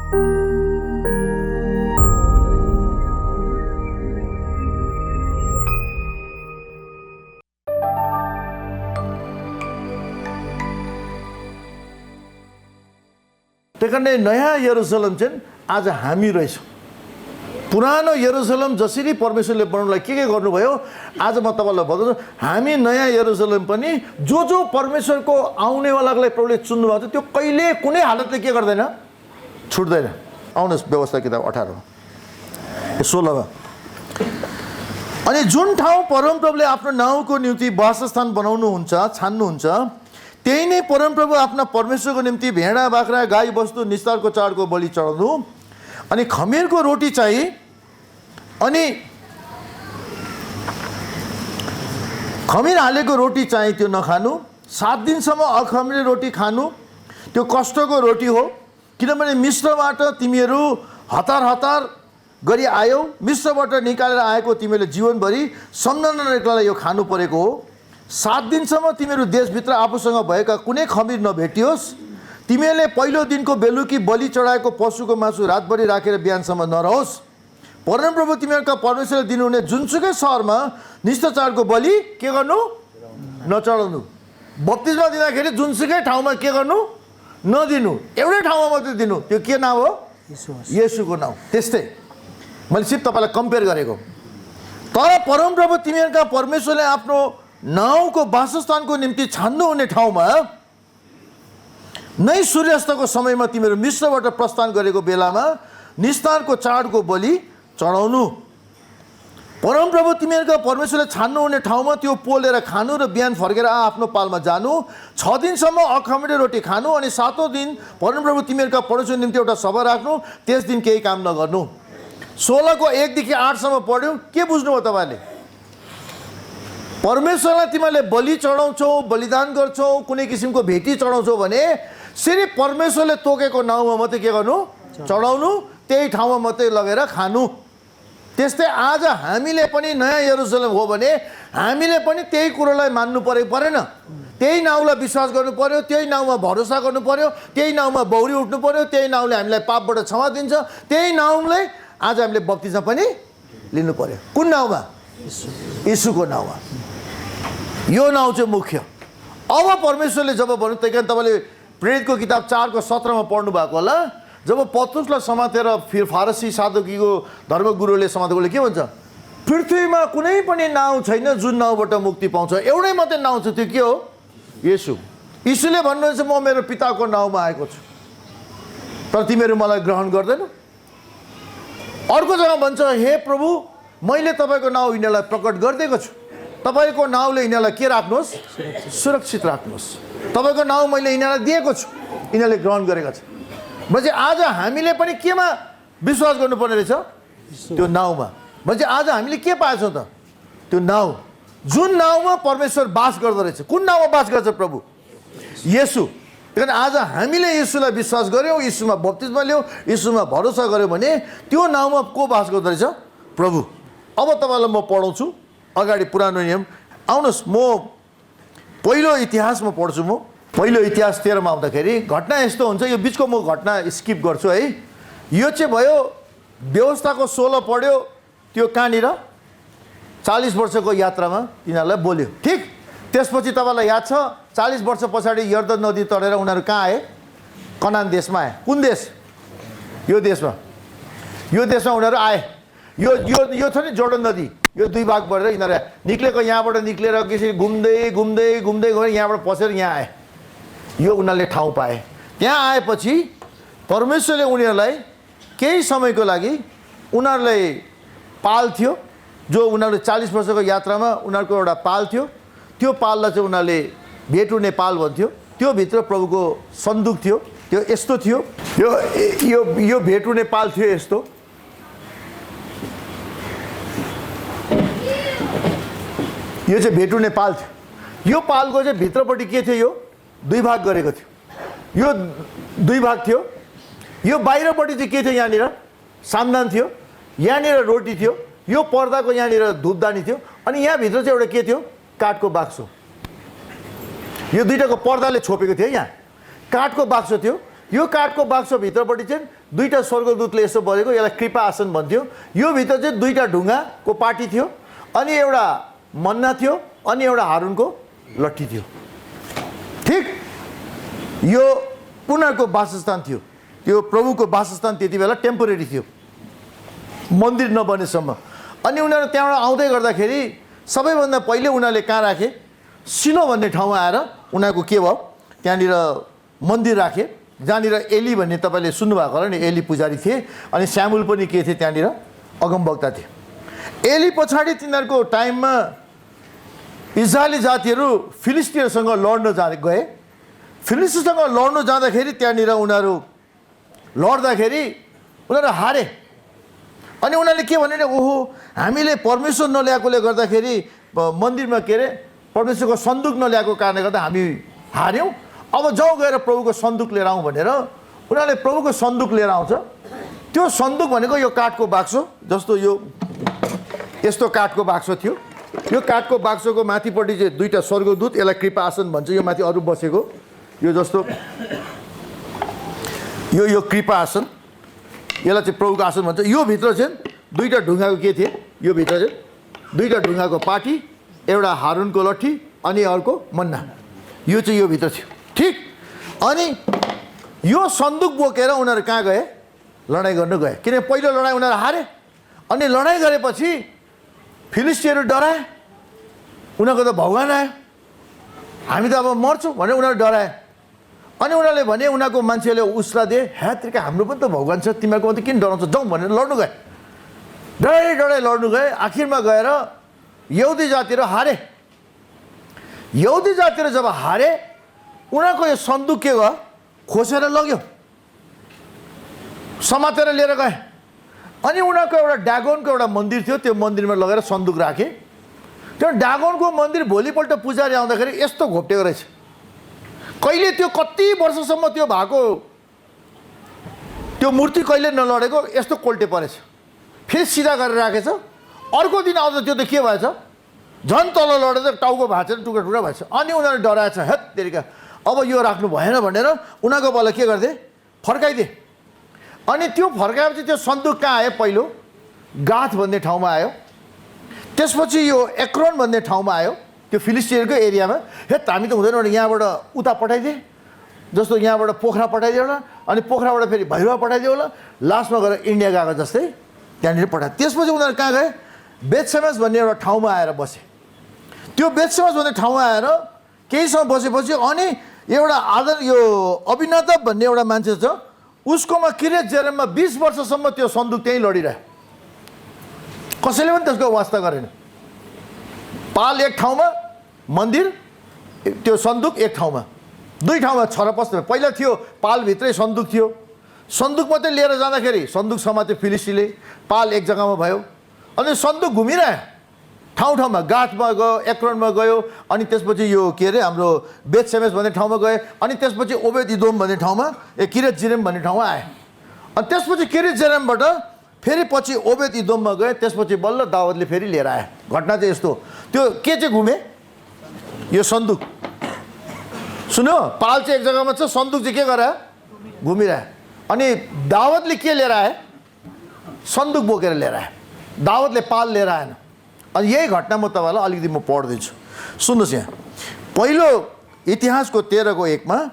त्यही कारण नयाँ यरुसलेम चाहिँ आज हामी रहेछौँ। पुरानो यरुसलेम जसरी परमेश्वरले बनाउनलाई के गर्नुभयो, आज म तपाईँलाई भन्छु हामी नयाँ यरुसलेम पनि जो जो परमेश्वरको आउनेवालालाई प्रभुले चुन्नुभएको छ त्यो कहिले कुनै हालतले के गर्दैन, छुट्दैन। आउनुहोस् व्यवस्था किताब 18 16मा। अनि जुन ठाउँ परमप्रभुले आफ्नो नाउँको निम्ति वासस्थान बनाउनुहुन्छ, छान्नुहुन्छ, त्यही नै परमप्रभु आफ्ना परमेश्वरको निम्ति भेडा बाख्रा गाई बस्तु निस्तारको चाडको बलि चढाउनु, अनि खमीरको रोटी चाहिँ अनि खमीर हालेको रोटी चाहिँ त्यो नखानु, 7 दिनसम्म अखमीर रोटी खानु त्यो कष्टको रोटी हो, किनभने मिश्रबाट तिमीहरू हतार हतार गरी आयौ, मिश्रबाट निकालेर आएको तिमीले जीवनभरि सम्झना ननिकालेर यो खानु परेको हो। 7 दिनसम्म तिमीहरू देशभित्र आफूसँग भएका कुनै खमीर नभेटियोस्, तिमीहरूले पहिलो दिनको बेलुकी बलि चढाएको पशुको मासु रातभरि राखेर बिहानसम्म नरहोस्। परमप्रभु तिमीहरूका परमेश्वरले दिनुहुने जुनसुकै सहरमा निष्ठाचारको बलि के गर्नु, नचढाउनु। बत्तिसमा दिँदाखेरि जुनसुकै ठाउँमा के गर्नु, नदिनु, एउटै ठाउँमा मात्रै दिनु। त्यो के नाम हो, येशूको नाम। त्यस्तै मैले सिर्फ तपाईँलाई कम्पेयर गरेको। तर परमप्रभु तिमीहरूका परमेश्वरले आफ्नो नाउँको वासस्थानको निम्ति छान्नुहुने ठाउँमा नै सूर्यास्तको समयमा तिमीहरू मिश्रबाट प्रस्थान गरेको बेलामा निस्तारको चाडको बलि चढाउनु। परमप्रभु तिमीहरूका परमेश्वरले छान्नुहुने ठाउँमा त्यो पोलेर खानु र बिहान फर्केर आफ्नो पालमा जानु। 6 दिनसम्म अखमीर रोटी खानु, अनि 7औं दिन परमप्रभु तिमीहरूका परमेश्वरको निम्ति एउटा सभा राख्नु, त्यस दिन केही काम नगर्नु। 16 को 1 देखि 8 सम्म पढ्यौ। के बुझ्नुभयो तपाईँले? परमेश्वरलाई तिमीहरूले बलि चढाउँछौ, बलिदान गर्छौ, कुनै किसिमको भेटी चढाउँछौ भने सिर्फ परमेश्वरले तोकेको नाउँमा मात्रै के गर्नु, चढाउनु, त्यही ठाउँमा मात्रै लगेर खानु। त्यस्तै आज हामीले पनि नयाँ यरुसलेम हो भने हामीले पनि त्यही कुरोलाई मान्नु परेन? त्यही नाउँलाई विश्वास गर्नु पर्यो, त्यही नाउँमा भरोसा गर्नु पर्यो, त्यही नाउँमा बौरी उठ्नु पर्यो, त्यही नाउँले हामीलाई पापबाट क्षमा दिन्छ, त्यही नाउँले आज हामीले बप्तिस्म पनि लिनु पर्यो। कुन नाउँमा? येशूको नाउँमा। यो नाउँ चाहिँ मुख्य। अब परमेश्वरले जब भन्नु, त्यही कारण तपाईँले प्रेरितको किताब 4 को 17 मा पढ्नु भएको होला, जब पत्रुसलाई समातेर फिर फारसी साधुकीको धर्मगुरुले समातेकोले के भन्छ, पृथ्वीमा कुनै पनि नाउँ छैन जुन नाउँबाट मुक्ति पाउँछ, एउटै मात्रै नाउँ छ, त्यो के हो? येशू। यीशुले भन्नुहुन्छ म मेरो पिताको नाउँमा आएको छु, तर तिमीहरू मलाई ग्रहण गर्दैनौ। अर्को जग्गा भन्छ, हे प्रभु मैले तपाईँको नाउँ यिनीहरूलाई प्रकट गरिदिएको छु, तपाईँको नाउँले यिनीहरूलाई के राख्नुहोस्, सुरक्षित राख्नुहोस्। तपाईँको नाउँ मैले यिनीहरूलाई दिएको छु, यिनीहरूले ग्रहण गरेका छन्। भनेपछि आज हामीले पनि केमा विश्वास गर्नुपर्ने रहेछ? त्यो नाउँमा। भनेपछि आज हामीले के पाएछौँ त? त्यो नाउँ, जुन नाउँमा परमेश्वर बास गर्दो रहेछ। कुन नाउँमा बास गर्छ प्रभु? येशू। त्यही कारण आज हामीले येशूलाई विश्वास गऱ्यौँ, येशूमा बप्तिस्मा लियौँ, येशूमा भरोसा गऱ्यौँ भने त्यो नाउँमा को बास गर्दो रहेछ? प्रभु। अब तपाईँलाई म पढाउँछु अगाडि पुरानो नियम। आउनुहोस् म पहिलो इतिहासमा पढ्छु। म पहिलो इतिहास 13 मा आउँदाखेरि घटना यस्तो हुन्छ, यो बिचको म घटना स्किप गर्छु है। यो चाहिँ भयो व्यवस्थाको 16 पढ्यो, त्यो कहाँनिर 40 वर्षको यात्रामा तिनीहरूलाई बोल्यो, ठिक। त्यसपछि तपाईँलाई याद छ 40 वर्ष पछाडि यर्दन नदी तरेर उनीहरू कहाँ आए? कनान देशमा आए। कुन देश? यो देशमा। यो देशमा उनीहरू आए। यो यो यो छ नि जोर्डन नदी, यो 2 भाग परेर यिनीहरू निक्लेको, यहाँबाट निक्लेर कसरी घुम्दै घुम्दै घुम्दै गएर यहाँबाट पसेर यहाँ आए। यो उनीहरूले ठाउँ पाए। त्यहाँ आएपछि परमेश्वरले उनीहरूलाई केही समयको लागि उनीहरूलाई पाल थियो, जो उनीहरूले 40 वर्षको यात्रामा उनीहरूको एउटा पाल थियो। त्यो पाललाई चाहिँ उनीहरूले भेटुने पाल भन्थ्यो। त्यो भित्र प्रभुको सन्दुक थियो। त्यो यस्तो थियो, यो यो यो भेटुने पाल थियो यस्तो। यो चाहिँ भेटुने पाल थियो। यो पालको चाहिँ भित्रपट्टि के थियो? यो 2 भाग गरेको थियो। यो 2 भाग थियो। यो बाहिरपट्टि चाहिँ के थियो? यहाँनिर सामदान थियो, यहाँनिर रोटी थियो, यो पर्दाको यहाँनिर धुपदानी थियो, अनि यहाँभित्र चाहिँ एउटा के थियो? काठको बाक्सो। यो दुईटाको पर्दाले छोपेको थियो। यहाँ काठको बाक्सो थियो, यो काठको बाक्सभित्रपट्टि चाहिँ दुईवटा स्वर्गदूतले यसो बनेको, यसलाई कृपा आसन भन्थ्यो। यो भित्र चाहिँ दुईवटा ढुङ्गाको पाटी थियो, अनि एउटा मन्ना थियो, अनि एउटा हारुनको लट्ठी थियो। ठिक, यो उनीहरूको वासस्थान थियो। त्यो प्रभुको वासस्थान त्यति बेला टेम्पोरेरी थियो, मन्दिर नबनेसम्म। अनि उनीहरू त्यहाँबाट आउँदै गर्दाखेरि सबैभन्दा पहिले उनीहरूले कहाँ राखे? सिलो भन्ने ठाउँमा आएर उनीहरूको के भयो, त्यहाँनिर मन्दिर राखे, जहाँनिर एली भन्ने तपाईँले सुन्नुभएको होला नि, एली पुजारी थिए, अनि स्यामुल पनि के थिए त्यहाँनिर अगमवक्ता थिए। एली पछाडि तिनीहरूको टाइममा इजरायली जातिहरू फिलिस्टिनसँग लड्न गए। फिलिस्टिनसँग लड्नु जाँदाखेरि त्यहाँनिर उनीहरू लड्दाखेरि उनीहरू हारे। अनि उनीहरूले के भने, ओहो हामीले परमेश्वर नल्याएकोले गर्दाखेरि मन्दिरमा के अरे परमेश्वरको सन्दुक नल्याएको कारणले गर्दा हामी हार्यौँ, अब जाउँ गएर प्रभुको सन्दुक लिएर आउँ भनेर उनीहरूले प्रभुको सन्दुक लिएर आउँछ। त्यो सन्दुक भनेको यो काठको बाक्सो जस्तो, यो यस्तो काठको बाक्सो थियो। यो काठको बाक्सोको माथिपट्टि चाहिँ दुईवटा स्वर्गदूत, यसलाई कृपा आसन भन्छ, यो माथि अरू बसेको, यो जस्तो यो कृपा आसन, यसलाई चाहिँ प्रभुको आसन भन्छ। यो भित्र चाहिँ दुईवटा ढुङ्गाको के थिए, यो भित्र चाहिँ दुईवटा ढुङ्गाको पाटी, एउटा हारुनको लट्ठी, अनि अर्को मन्ना, यो चाहिँ यो भित्र थियो। ठिक, अनि यो सन्दुक बोकेर उनीहरू कहाँ गए? लडाइँ गर्नु गए, किनभने पहिलो लडाइँ उनीहरू हारे। अनि लडाइँ गरेपछि फिलिस्टिनहरू डराए, उनीहरूको त भगवान आयो, हामी त अब मर्छौँ भनेर उनीहरू डराए। अनि उनीहरूले भने, उनीहरूको मान्छेले उसलाई दिए, ह्यात्रिका हाम्रो पनि त भगवान छ, तिमीहरूको त किन डराउँछ, जाउँ भनेर लड्नु गए। डराइ लड्नु गए। आखिरमा गएर यहुदी जातिहरू हारे। यहुदी जातिहरू जब हारे, उनीहरूको यो सन्दुक के भयो? खोसेर लग्यो, समातेर लिएर गए। अनि उनीहरूको एउटा डागोनको एउटा मन्दिर थियो, त्यो मन्दिरमा लगेर सन्दुक राखे। त्यो डागोनको मन्दिर भोलिपल्ट पुजारी आउँदाखेरि यस्तो घोप्टेको रहेछ। कहिले त्यो कति वर्षसम्म त्यो भएको त्यो मूर्ति कहिले नलडेको, यस्तो कोल्टे परेछ। फेरि सिधा गरेर राखेछ। अर्को दिन आउँदा त्यो त के भएछ? झन् तल लडेर टाउको भाँचेर टुक्रा टुक्रा भएछ। अनि उनीहरू डराएछ, हेत तेरिका अब यो राख्नु भएन भनेर उनीहरूको बल्ल के गर्थे? फर्काइदिए। अनि त्यो फर्काएपछि त्यो सन्दुक कहाँ आयो? पहिलो गाथ भन्ने ठाउँमा आयो, त्यसपछि यो एक्रोन भन्ने ठाउँमा आयो, त्यो फिलिस्टिनको एरियामा। हेत हामी त हुँदैन भने यहाँबाट उता पठाइदिए, जस्तो यहाँबाट पोखरा पठाइदियो होला, अनि पोखराबाट फेरि भैरवा पठाइदियो होला, लास्टमा गएर इन्डिया गएको जस्तै त्यहाँनिर पठाए। त्यसपछि उनीहरू कहाँ गए? बेथसेमेस भन्ने एउटा ठाउँमा आएर बसे। त्यो बेथसेमेस भन्ने ठाउँमा आएर केही समय बसेपछि अनि एउटा यो अभिनदब भन्ने एउटा मान्छे छ, उसकोमा किरेत जेरेममा 20 वर्षसम्म त्यो सन्दुक त्यहीँ लडिरह्यो, कसैले पनि त्यसको वास्ता गरेन। पाल एक ठाउँमा, मन्दिर त्यो सन्दुक एक ठाउँमा, दुई ठाउँमा छरपस्ट। पहिला थियो पालभित्रै सन्दुक थियो, सन्दुक मात्रै लिएर जाँदाखेरि सन्दुक समात्यो फिलिस्टीले, पाल एक जग्गामा भयो। अनि सन्दुक घुमिरह्यो ठाउँ ठाउँमा, गाथमा गयो, एक्रोनमा गयो, अनि त्यसपछि यो के अरे हाम्रो बेथसेमेस भन्ने ठाउँमा गए, अनि त्यसपछि ओबेद इदोम भन्ने ठाउँमा, किरेत जेरेम भन्ने ठाउँमा आए। अनि त्यसपछि किरेत जेरेमबाट फेरि पछि ओबेद इदोममा गए, त्यसपछि बल्ल दाउदले फेरि लिएर आए। घटना चाहिँ यस्तो। त्यो के चाहिँ घुमे? यो सन्दुक सुन्यो, पाल चाहिँ एक जग्गामा छ, सन्दुक चाहिँ के गरे? घुमिरह्यो। अनि दाउदले के लिएर आए? सन्दुक बोकेर लिएर आए। दाउदले पाल लिएर आएन। अनि यही घटना म तपाईँलाई अलिकति म पढ्दैछु, सुन्नुहोस्। यहाँ पहिलो इतिहासको 13:1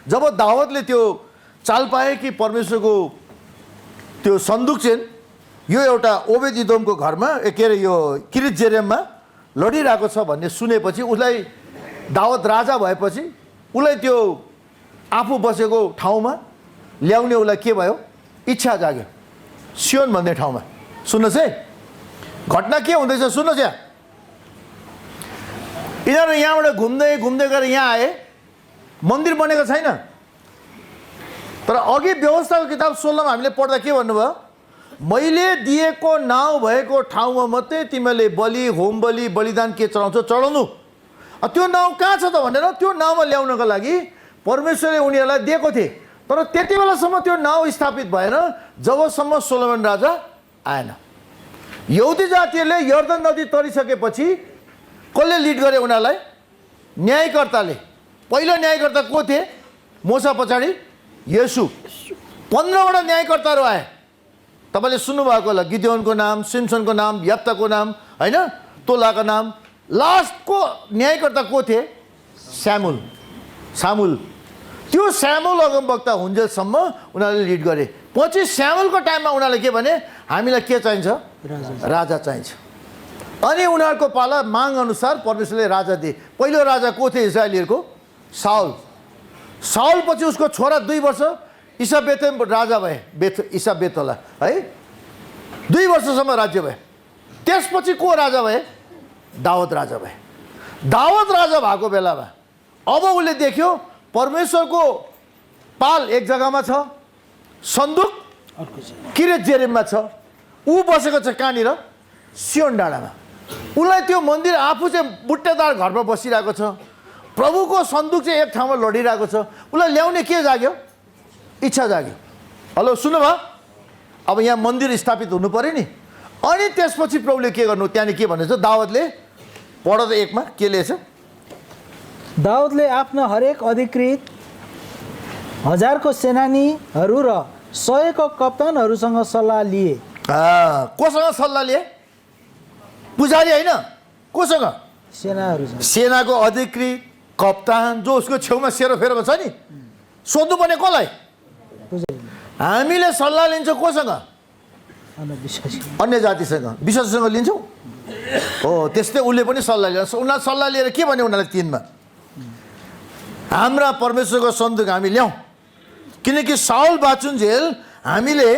जब दाउदले त्यो चाल पाए कि परमेश्वरको त्यो सन्दुक चाहिँ यो एउटा ओबेद इदोमको घरमा के अरे यो किरेत जेरेममा लडिरहेको छ भन्ने सुनेपछि उसलाई, दाउद राजा भएपछि उसलाई त्यो आफू बसेको ठाउँमा ल्याउने उसलाई के भयो? इच्छा जाग्यो, सियोन भन्ने ठाउँमा। सुन्नुहोस् है, घटना के हुँदैछ सुन्नुहोस्। यहाँ यिनीहरू यहाँबाट घुम्दै घुम्दै गएर यहाँ आए, मन्दिर बनेको छैन। तर अघि व्यवस्थाको किताब 16मा हामीले पढ्दा के भन्नुभयो? मैले दिएको नाउँ भएको ठाउँमा मात्रै तिमीले बलि, होम बलि, बलिदान के चढाउँछौ चढाउनु। त्यो नाउँ कहाँ छ त भनेर त्यो नाउँमा ल्याउनको लागि परमेश्वरले उनीहरूलाई दिएको थिए। तर त्यति बेलासम्म त्यो नाउँ स्थापित भएन जबसम्म सोलोमन राजा आएन। यहुदी जातिहरूले यर्दन नदी तरिसकेपछि कसले लिड गरे उनीहरूलाई? न्यायकर्ताले। पहिलो न्यायकर्ता को थिए? मोसा पछाडि येशू 15वटा न्यायकर्ताहरू आए। तपाईँले सुन्नुभएको होला, गिदेओनको नाम, सिम्सनको नाम, यप्ताको नाम, होइन, तोलाको नाम। लास्टको न्यायकर्ता को थिए? सामुल। त्यो सामुल अगमवक्ता हुन्जेलसम्म उनीहरूले लिड गरे। पछि सामुलको टाइममा उनीहरूले के भने, हामीलाई के चाहिन्छ? राजा चाहिन्छ। अनि उनीहरूको पाला माग अनुसार परमेश्वरले राजा दिए। पहिलो राजा को थिए इस्राएलीहरूको? साउल पछि उसको छोरा 2 वर्ष इसाबेत राजा भए, इसाबेत होला है, 2 वर्षसम्म राज्य भए। त्यसपछि को राजा भए? दाउद राजा भए। दाउद राजा भएको बेलामा अब उसले देख्यो परमेश्वरको पाल एक जग्गामा छ, सन्दुक किरेत जेरेममा छ, ऊ बसेको छ कहाँनिर? सियोन डाँडामा। उसलाई त्यो मन्दिर आफू चाहिँ बुट्टेदार घरमा बसिरहेको छ, प्रभुको सन्दुक चाहिँ एक ठाउँमा लडिरहेको छ। उसलाई ल्याउने के जाग्यो? इच्छा जाग्यो। हेलो सुन्नुभयो? अब यहाँ मन्दिर स्थापित हुनु पर्यो नि। अनि त्यसपछि प्रभुले के गर्नु, त्यहाँनिर के भनेछ? दाउदले पढ त 1 मा के लेखेछ? दाउदले आफ्ना हरेक अधिकृत 1000को सेनानीहरू र 100 को कप्तानहरूसँग सल्लाह लिए। कोसँग सल्लाह लिए? पुजारी होइन, कोसँग? सेनाको अधिकृत, कप्तान, जो उसको छेउमा सेरोफेरोमा छ नि। सोध्नुपर्ने कसलाई? हामीले सल्लाह लिन्छौँ कोसँग? अन्य जातिसँग, विश्वासीसँग लिन्छौँ। हो, त्यस्तै उसले पनि सल्लाह लिन्छ। उनीहरूले सल्लाह लिएर के भन्यो उनीहरूले 3 मा? हाम्रा परमेश्वरको सन्दुक हामी ल्याउँ, किनकि साउल बाचुन्जेल हामीले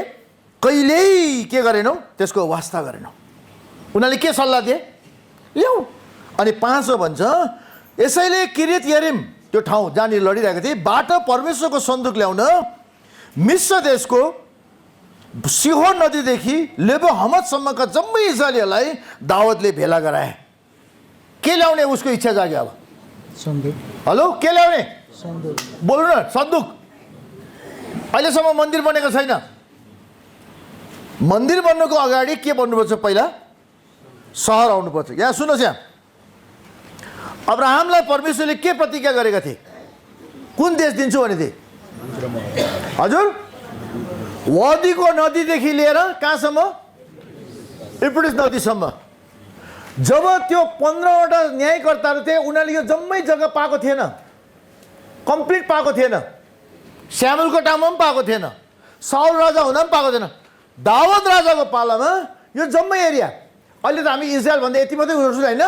कहिल्यै के गरेनौँ? त्यसको वास्ता गरेनौँ। उनीहरूले के सल्लाह दिए? ल्याउँ। अनि 5 भन्छ, यसैले किरियत यरिम, त्यो ठाउँ जहाँनिर लडिरहेको थिए, बाट परमेश्वरको सन्दुक ल्याउन मिस्र देशको सिहोर नदीदेखि लेबो हमदसम्मका जम्मै इस्राएलीहरूलाई दाउदले भेला गराए। के ल्याउने उसको इच्छा जाग्यो? अब सन्दुक। हेलो, के ल्याउने? सन्दुक। बोल्नु न, सन्दुक। अहिलेसम्म मन्दिर बनेको छैन। मन्दिर बन्नुको अगाडि के बन्नुपर्छ? पहिला सहर आउनुपर्छ। यहाँ सुन्नुहोस्, यहाँ अब्राहमलाई परमेश्वरले के प्रतिज्ञा गरेका थिए? कुन देश दिन्छु भने थिए? हजुर, वादीको नदीदेखि लिएर कहाँसम्म? इप्रिस नदीसम्म। जब त्यो 15वटा न्यायकर्ताहरू थिए, उनीहरूले यो जम्मै जग्गा पाएको थिएन, कम्प्लिट पाएको थिएन। स्यामुलको टाइममा पनि पाएको थिएन, साउल राजा हुँदा पनि पाएको थिएन। दाउद राजाको पालामा यो जम्मै एरिया, अहिले त हामी इजरायल भन्दा यति मात्रै गर्छौँ होइन,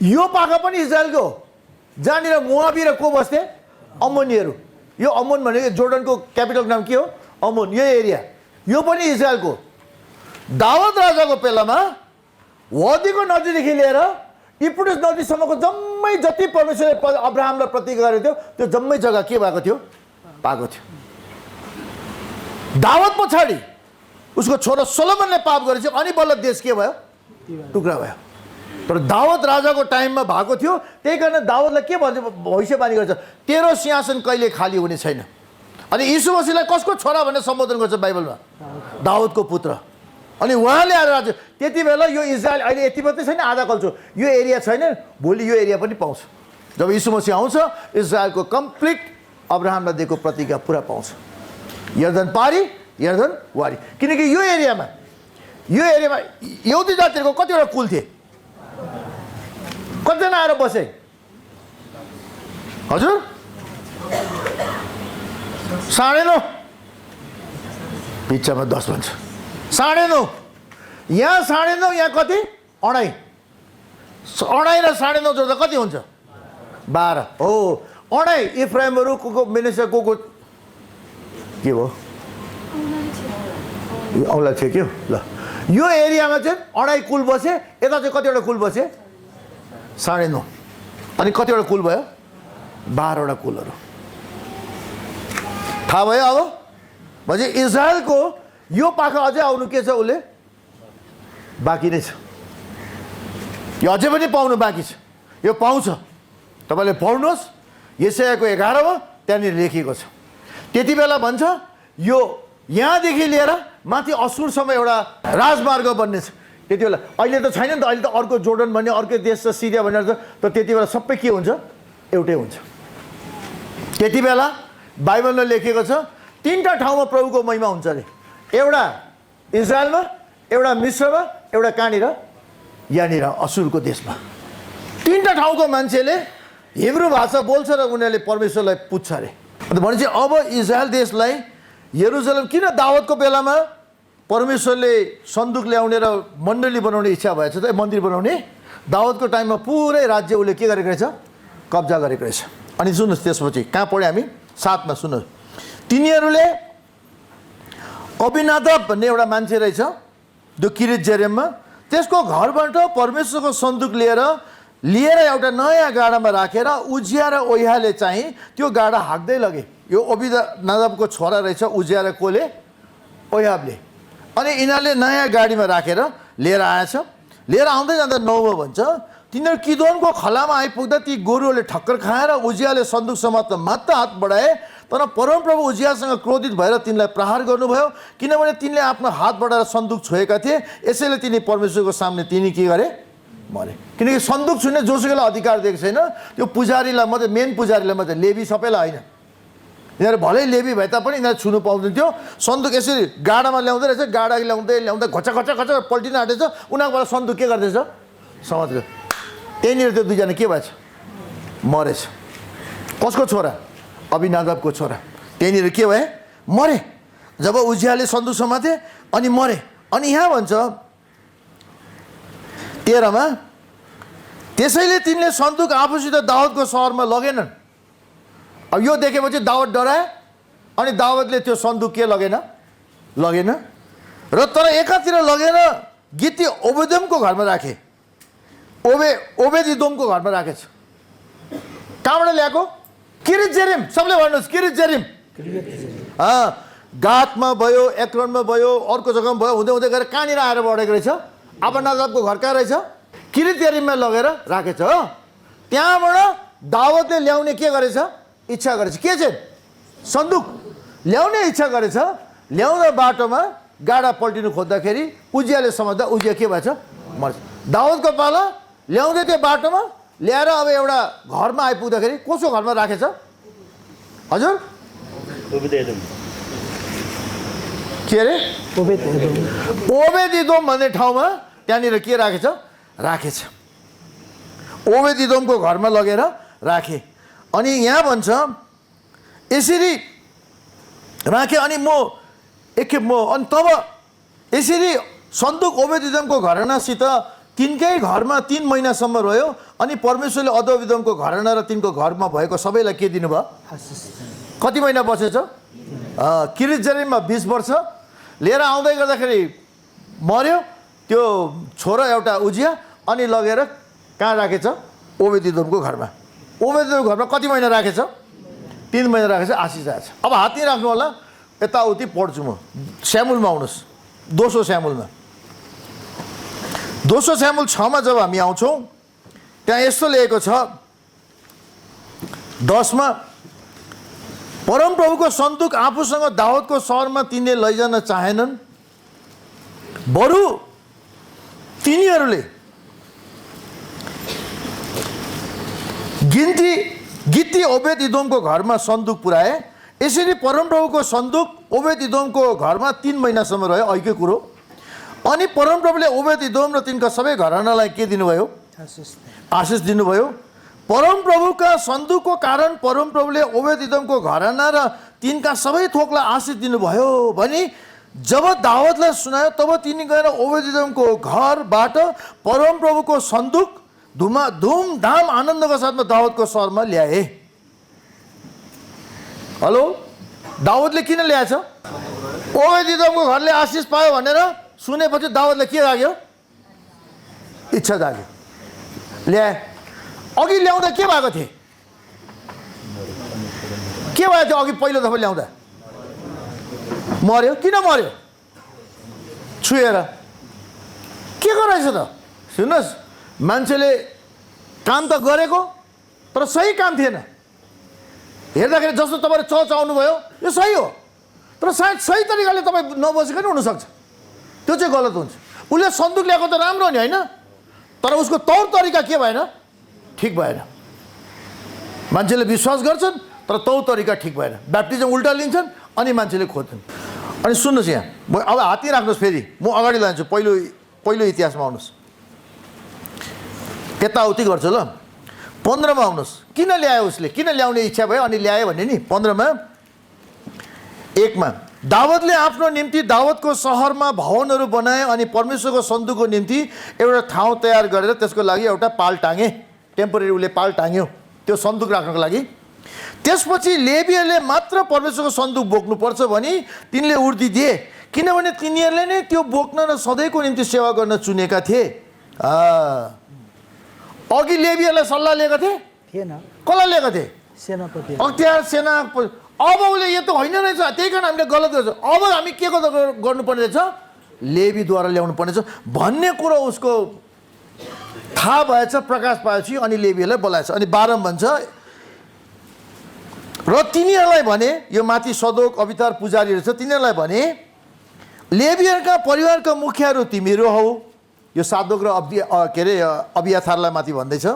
यो पाखा पनि इजरायलको हो। जहाँनिर मोआबी र को बस्थे? अम्मोनीहरू। यो अम्मोन भनेको जोर्डनको क्यापिटल नाम के हो? अम्मोन। यो एरिया यो पनि इजरायलको। दाउद राजाको बेलामा वादीको नदीदेखि लिएर इप्रिस नदीसम्मको जम्मै जति परमेश्वरले अब्राहमलाई प्रतिज्ञा गरेको थियो, त्यो जम्मै जग्गा के भएको थियो? पाएको थियो। दाउद पछाडि उसको छोरा सोलोमनले पाप गरेपछि अनि बल्ल देश के भयो? टुक्रा भयो। तर दाउद राजाको टाइममा भएको थियो। त्यही कारण दाउदलाई के भन्छ? भविष्यवाणी गर्छ, तेरो सिंहासन कहिले खाली हुने छैन। अनि यीशु मसीहलाई कसको छोरा भनेर सम्बोधन गर्छ बाइबलमा? दाउदको पुत्र। अनि उहाँले आएर राज्य, त्यति बेला यो इजरायल अहिले यति मात्रै छैन, आधा कल्चो यो एरिया छैन, भोलि यो एरिया पनि पाउँछ। जब यीशु मसीह आउँछ, इजरायलको कम्प्लिट अब्राहमलाई दिएको प्रतिज्ञा पुरा पाउँछ। यर्दन पारी, यर्दन वारी। किनकि यो एरियामा यहुदी जातिहरूको कतिवटा कुल थिए? कतिजना आएर बसे? हजुर, 9.5। पिक्चरमा 10 भन्छ। 9.5 यहाँ, 9.5 यहाँ कति? 2.5 र 9.5 जोड्दा कति हुन्छ? 12 हो। 2.5 इफ्राइमहरू को मेनेसर को के भयो? औला थियो के? ल, यो एरियामा चाहिँ 2.5 कुल बसे। यता चाहिँ कतिवटा कुल बसे? 9.5। अनि कतिवटा कुल भयो? 12वटा कुलहरू। थाहा भयो? अब भने इजरायलको यो पाखा अझै आउनु के छ? उसले बाँकी नै छ। यो अझै पनि पाउनु बाँकी छ। यो पाउँछ। तपाईँले पढ्नुहोस्, यशायाको 11 त्यहाँनिर लेखिएको छ। त्यति बेला भन्छ यो यहाँदेखि लिएर माथि असुरसम्म एउटा राजमार्ग बन्ने छ। त्यति बेला अहिले त छैन नि त, अहिले त अर्को जोर्डन भन्ने अर्को देश छ, सिरिया भनेर छ। तर त्यति बेला सबै के हुन्छ? एउटै हुन्छ। त्यति बेला बाइबलमा लेखेको छ 3टा ठाउँमा प्रभुको महिमा हुन्छ अरे। एउटा इजरायलमा, एउटा मिस्रमा, एउटा कहाँनिर यहाँनिर असुरको देशमा। 3टा ठाउँको मान्छेले हिब्रू भाषा बोल्छ र उनीहरूले परमेश्वरलाई पुज्छ अरे। अन्त भनेपछि अब इजरायल देशलाई यरुसलेम किन दाउदको बेलामा परमेश्वरले सन्दुक ल्याउने र मण्डली बनाउने इच्छा भएछ त, मन्दिर बनाउने? दाउदको टाइममा पुरै राज्य उसले के गरेको रहेछ? कब्जा गरेको रहेछ। अनि सुन्नुहोस् त्यसपछि कहाँ पढ्यो हामी? 7 मा सुन्नुहोस्। तिनीहरूले अबिनादाब भन्ने एउटा मान्छे रहेछ जो किरित जेरेममा, त्यसको घरबाट परमेश्वरको सन्दुक लिएर एउटा नयाँ गाडामा राखेर उजिया र ओह्याले चाहिँ त्यो गाडा हाँक्दै लगे। यो अबिनादाबको छोरा रहेछ उजिया र कोले? ओह्याबले। अनि यिनीहरूले नयाँ गाडीमा राखेर लिएर आएछ। लिएर आउँदै जाँदा 9 मा भन्छ तिनीहरू किदोनको खलामा आइपुग्दा ती गोरुहरूले ठक्कर खाएर उजियाले सन्दुक समात्न मात्र हात बढाए, तर परमप्रभु उजियासँग क्रोधित भएर तिनलाई प्रहार गर्नुभयो, किनभने तिनले आफ्नो हात बढाएर सन्दुक छोएका थिए। यसैले तिनी परमेश्वरको सामने तिनी के गरे? मरे। किनकि सन्दुक छुने जोसुकैलाई अधिकार दिएको छैन। त्यो पुजारीलाई मात्रै, मेन पुजारीलाई मात्रै, लेबी सबैलाई होइन। यिनीहरू भलै लेबी भए तापनि यिनीहरू छुनु पाउँदैन थियो। सन्दुक यसरी गाडामा ल्याउँदै रहेछ, गाडा ल्याउँदै घचा पल्टिन आँटेछ, उनीहरूबाट सन्दुक के गर्दैछ? समातेको। त्यहीँनिर त्यो दुईजना के भएछ? मरेछ। कसको छोरा? अबिनादाबको छोरा। त्यहीँनिर के भए? मरे। जब उजियाले सन्दुक समाते अनि मरे। अनि यहाँ भन्छ 13 मा, त्यसैले तिनले सन्दुक आफूसित दाउदको सहरमा लगेनन्। अब यो देखेपछि दाउद डराए अनि दाउदले त्यो सन्दुक के लगेन? र तर एकातिर लगेर गिती ओबेदेमको घरमा राखे। ओबेदिदोमको घरमा राखेछ। कहाँबाट ल्याएको? किरित जेरिम। सबले भन्नुहोस् किरित जेरिम। गातमा भयो, एक्रोनमा भयो, अर्को जग्गामा भयो, हुँदै हुँदै गएर कहाँनिर आएर बढेको रहेछ? अबिनादाबको घर कहाँ रहेछ? किरित जेरिममा लगेर राखेछ हो। त्यहाँबाट दाउदले ल्याउने के गरेछ? इच्छा गरेछ। के चाहिँ? सन्दुक ल्याउने इच्छा गरेछ। ल्याउँदा बाटोमा गाडा पल्टिनु खोज्दाखेरि उजियाले समात्दा उजिया के भएछ? मर्छ। दाउदको पाला ल्याउँदै त्यो बाटोमा ल्याएर अब एउटा घरमा आइपुग्दाखेरि कसको घरमा राखेछ? हजुर के अरे? ओबेदिदोम भन्ने ठाउँमा त्यहाँनिर के राखेछ? ओबेदिदोमको घरमा लगेर राखे। अनि यहाँ भन्छ यसरी राखे। अनि अनि तब यसरी सन्दुक ओबेदिदोमको घरानासित तिनकै घरमा 3 महिनासम्म रह्यो। अनि परमेश्वरले ओबेदिदोमको घराना र तिनको घरमा भएको सबैलाई के दिनुभयो? कति महिना बसेछ? किरित जेरिममा 20 वर्ष। लिएर आउँदै गर्दाखेरि मर्यो त्यो छोरा एउटा उजिया। अनि लगेर कहाँ राखेछ? ओबेदिदोमको घरमा। ओबेदिदोमको घरमा कति महिना राखेछ? 3 महिना राखेछ। आशिष आएछ। अब हात नै राख्नु होला, यताउति पढ्छु म। स्यामुलमा आउनुहोस्। 2 स्यामुलमा 6 मा जब हामी आउँछौँ त्यहाँ यस्तो लेखेको छ 10 मा, परमप्रभुको सन्दुक आफूसँग दाउदको सहरमा तिनले लैजान चाहेनन्, बरु तिनीहरूले गिती ओबेदिदोमको घरमा सन्दुक पुर्याए। यसरी परमप्रभुको सन्दुक ओबेदिदोमको घरमा 3 महिनासम्म रह्यो। अहिलेकै कुरो। अनि परमप्रभुले ओबेदिदोम र तिनका सबै घरानालाई के दिनुभयो? आशिष दिनुभयो। परमप्रभुका सन्दुकको कारण परमप्रभुले ओबेदिदोमको घराना र तिनका सबै थोकलाई आशिष दिनुभयो भनी जब दाउदलाई सुनायो, तब तिनी गएर ओबेदिदोमको घरबाट परमप्रभुको सन्दुक धुमधाम आनन्दको साथमा दाउदको सहरमा ल्याए। हेलो, दाउदले किन ल्याएछ? ओबेदिदोमको घरले आशिष पायो भनेर सुनेपछि दाउदले के लाग्यो? इच्छा जाग्यो, ल्याए। अघि ल्याउँदा के भएको थिए? के भएको थियो अघि पहिलो दफा ल्याउँदा? मर्यो। किन मर्यो? छुएर। के गरेछ त? सुन्नुहोस्, मान्छेले काम त गरेको तर सही काम थिएन। हेर्दाखेरि जस्तो तपाईँले चचाउनु भयो यो सही हो, तर सायद सही तरिकाले तपाईँ नबसेको नि हुनसक्छ। त्यो चाहिँ गलत हुन्छ। उसले सन्दुक ल्याएको त राम्रो नि होइन, तर उसको तौर तरिका के भएन? ठिक भएन। मान्छेले विश्वास गर्छन् तर तौ तरिका ठिक भएन। ब्याप्टिजम उल्टा लिन्छन् अनि मान्छेले खोज्छन्। अनि सुन्नुहोस् यहाँ, म अब हात्ती राख्नुहोस्, फेरि म अगाडि लान्छु, पहिलो इतिहासमा आउनुहोस्, यताउति गर्छु ल। 15 मा आउनुहोस्, किन ल्यायो उसले, किन ल्याउने इच्छा भयो अनि ल्यायो भने नि 15 मा 1 मा दाउदले आफ्नो निम्ति दाउदको सहरमा भवनहरू बनाए अनि परमेश्वरको सन्दुकको निम्ति एउटा ठाउँ तयार गरेर त्यसको लागि एउटा पाल टाँगे, टेम्पोरेरी उसले पाल टाँग्यो त्यो सन्दुक राख्नको लागि। त्यसपछि लेवीहरूले मात्र परमेश्वरको सन्दुक बोक्नुपर्छ भनी तिनले उर्दी दिए, किनभने तिनीहरूले नै त्यो बोक्न र सधैँको निम्ति सेवा गर्न चुनेका थिए। अघि लेवीहरूलाई सल्लाह लिएका थिएन, कसलाई लिएका थिए? सेनापति। अख्तियार सेना। अब उसले यो त होइन रहेछ, त्यही कारण हामीले गलत गर्छ, अब हामी के गर्नुपर्ने रहेछ, लेवीद्वारा ल्याउनु पर्नेछ भन्ने कुरो उसको थाहा भएछ, प्रकाश पाएपछि अनि लेवीहरूलाई बोलाएछ। अनि 12 भन्छ, र तिनीहरूलाई भने, यो माथि सदोक अबितार पुजारीहरू छ, तिनीहरूलाई भने लेवीहरूका परिवारका मुखियाहरू तिमीहरू हौ। यो सादोक र अबियाथारलाई माथि भन्दैछ,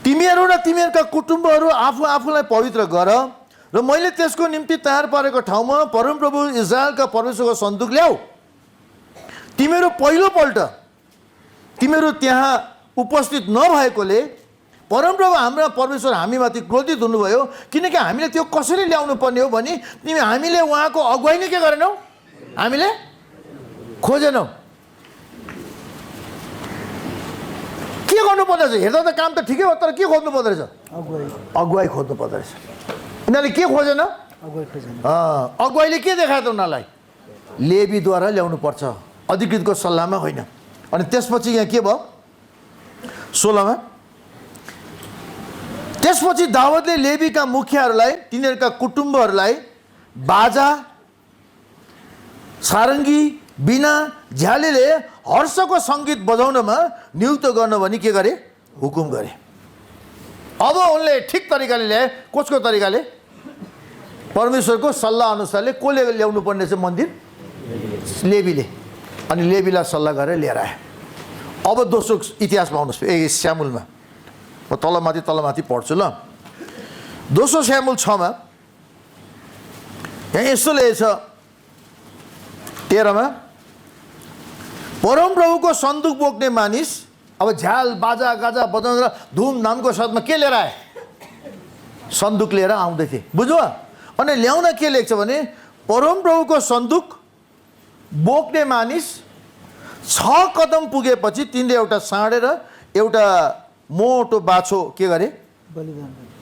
तिमीहरू र तिमीहरूका कुटुम्बहरू आफूलाई पवित्र गर र मैले त्यसको निम्ति तयार पारेको ठाउँमा परमप्रभु इजरायलका परमेश्वरको सन्दुक ल्याऊ। तिमीहरू पहिलोपल्ट तिमीहरू त्यहाँ उपस्थित नभएकोले परमप्रभु हाम्रा परमेश्वर हामीमाथि क्रोधित हुनुभयो, किनकि हामीले त्यो कसरी ल्याउनु पर्ने हो भने हामीले उहाँको अगुवाई नै के गरेनौँ, हामीले खोजेनौँ। के गर्नु पर्दो रहेछ? हेर्दा त काम त ठिकै हो, तर के खोज्नु पर्दो रहेछ? अगुवाई खोज्नु पर्दो रहेछ। उनीहरूले के खोजेन? अगुवाईले के देखायो त उनीहरूलाई? लेवीद्वारा ल्याउनु पर्छ, अधिकृतको सल्लाहमा होइन। अनि त्यसपछि यहाँ के भयो? 16 मा, त्यसपछि दाउदले लेवीका मुखियाहरूलाई तिनीहरूका कुटुम्बहरूलाई बाजा, सारङ्गी, बिना, झ्यालीले हर्षको सङ्गीत बजाउनमा नियुक्त गर्न भनी के गरे? हुकुम गरे। अब उनले ठिक तरिकाले ल्याए। कसको तरिकाले? परमेश्वरको सल्लाह अनुसारले। कसले ल्याउनु पर्ने छ मन्दिर? लेवीले। अनि लेवीलाई सल्लाह गरेर लिएर आए। अब दोस्रो इतिहासमा आउनुहोस्, स्यामुलमा म तलमाथि पढ्छु ल। दोस्रो स्यामुल 6 मा यहाँ यस्तो लेखेछ 13 मा, परमप्रभुको सन्दुक बोक्ने मानिस अब झ्याल बाजा गाजा बजाउन र धुमधामको साथमा के लिएर आए? सन्दुक लिएर आउँदै थिए, बुझ्यो? अनि ल्याउन के लेख्छ भने परमप्रभुको सन्दुक बोक्ने मानिस 6 कदम पुगेपछि तिनले एउटा साँडे र एउटा मोटो बाछो के गरे?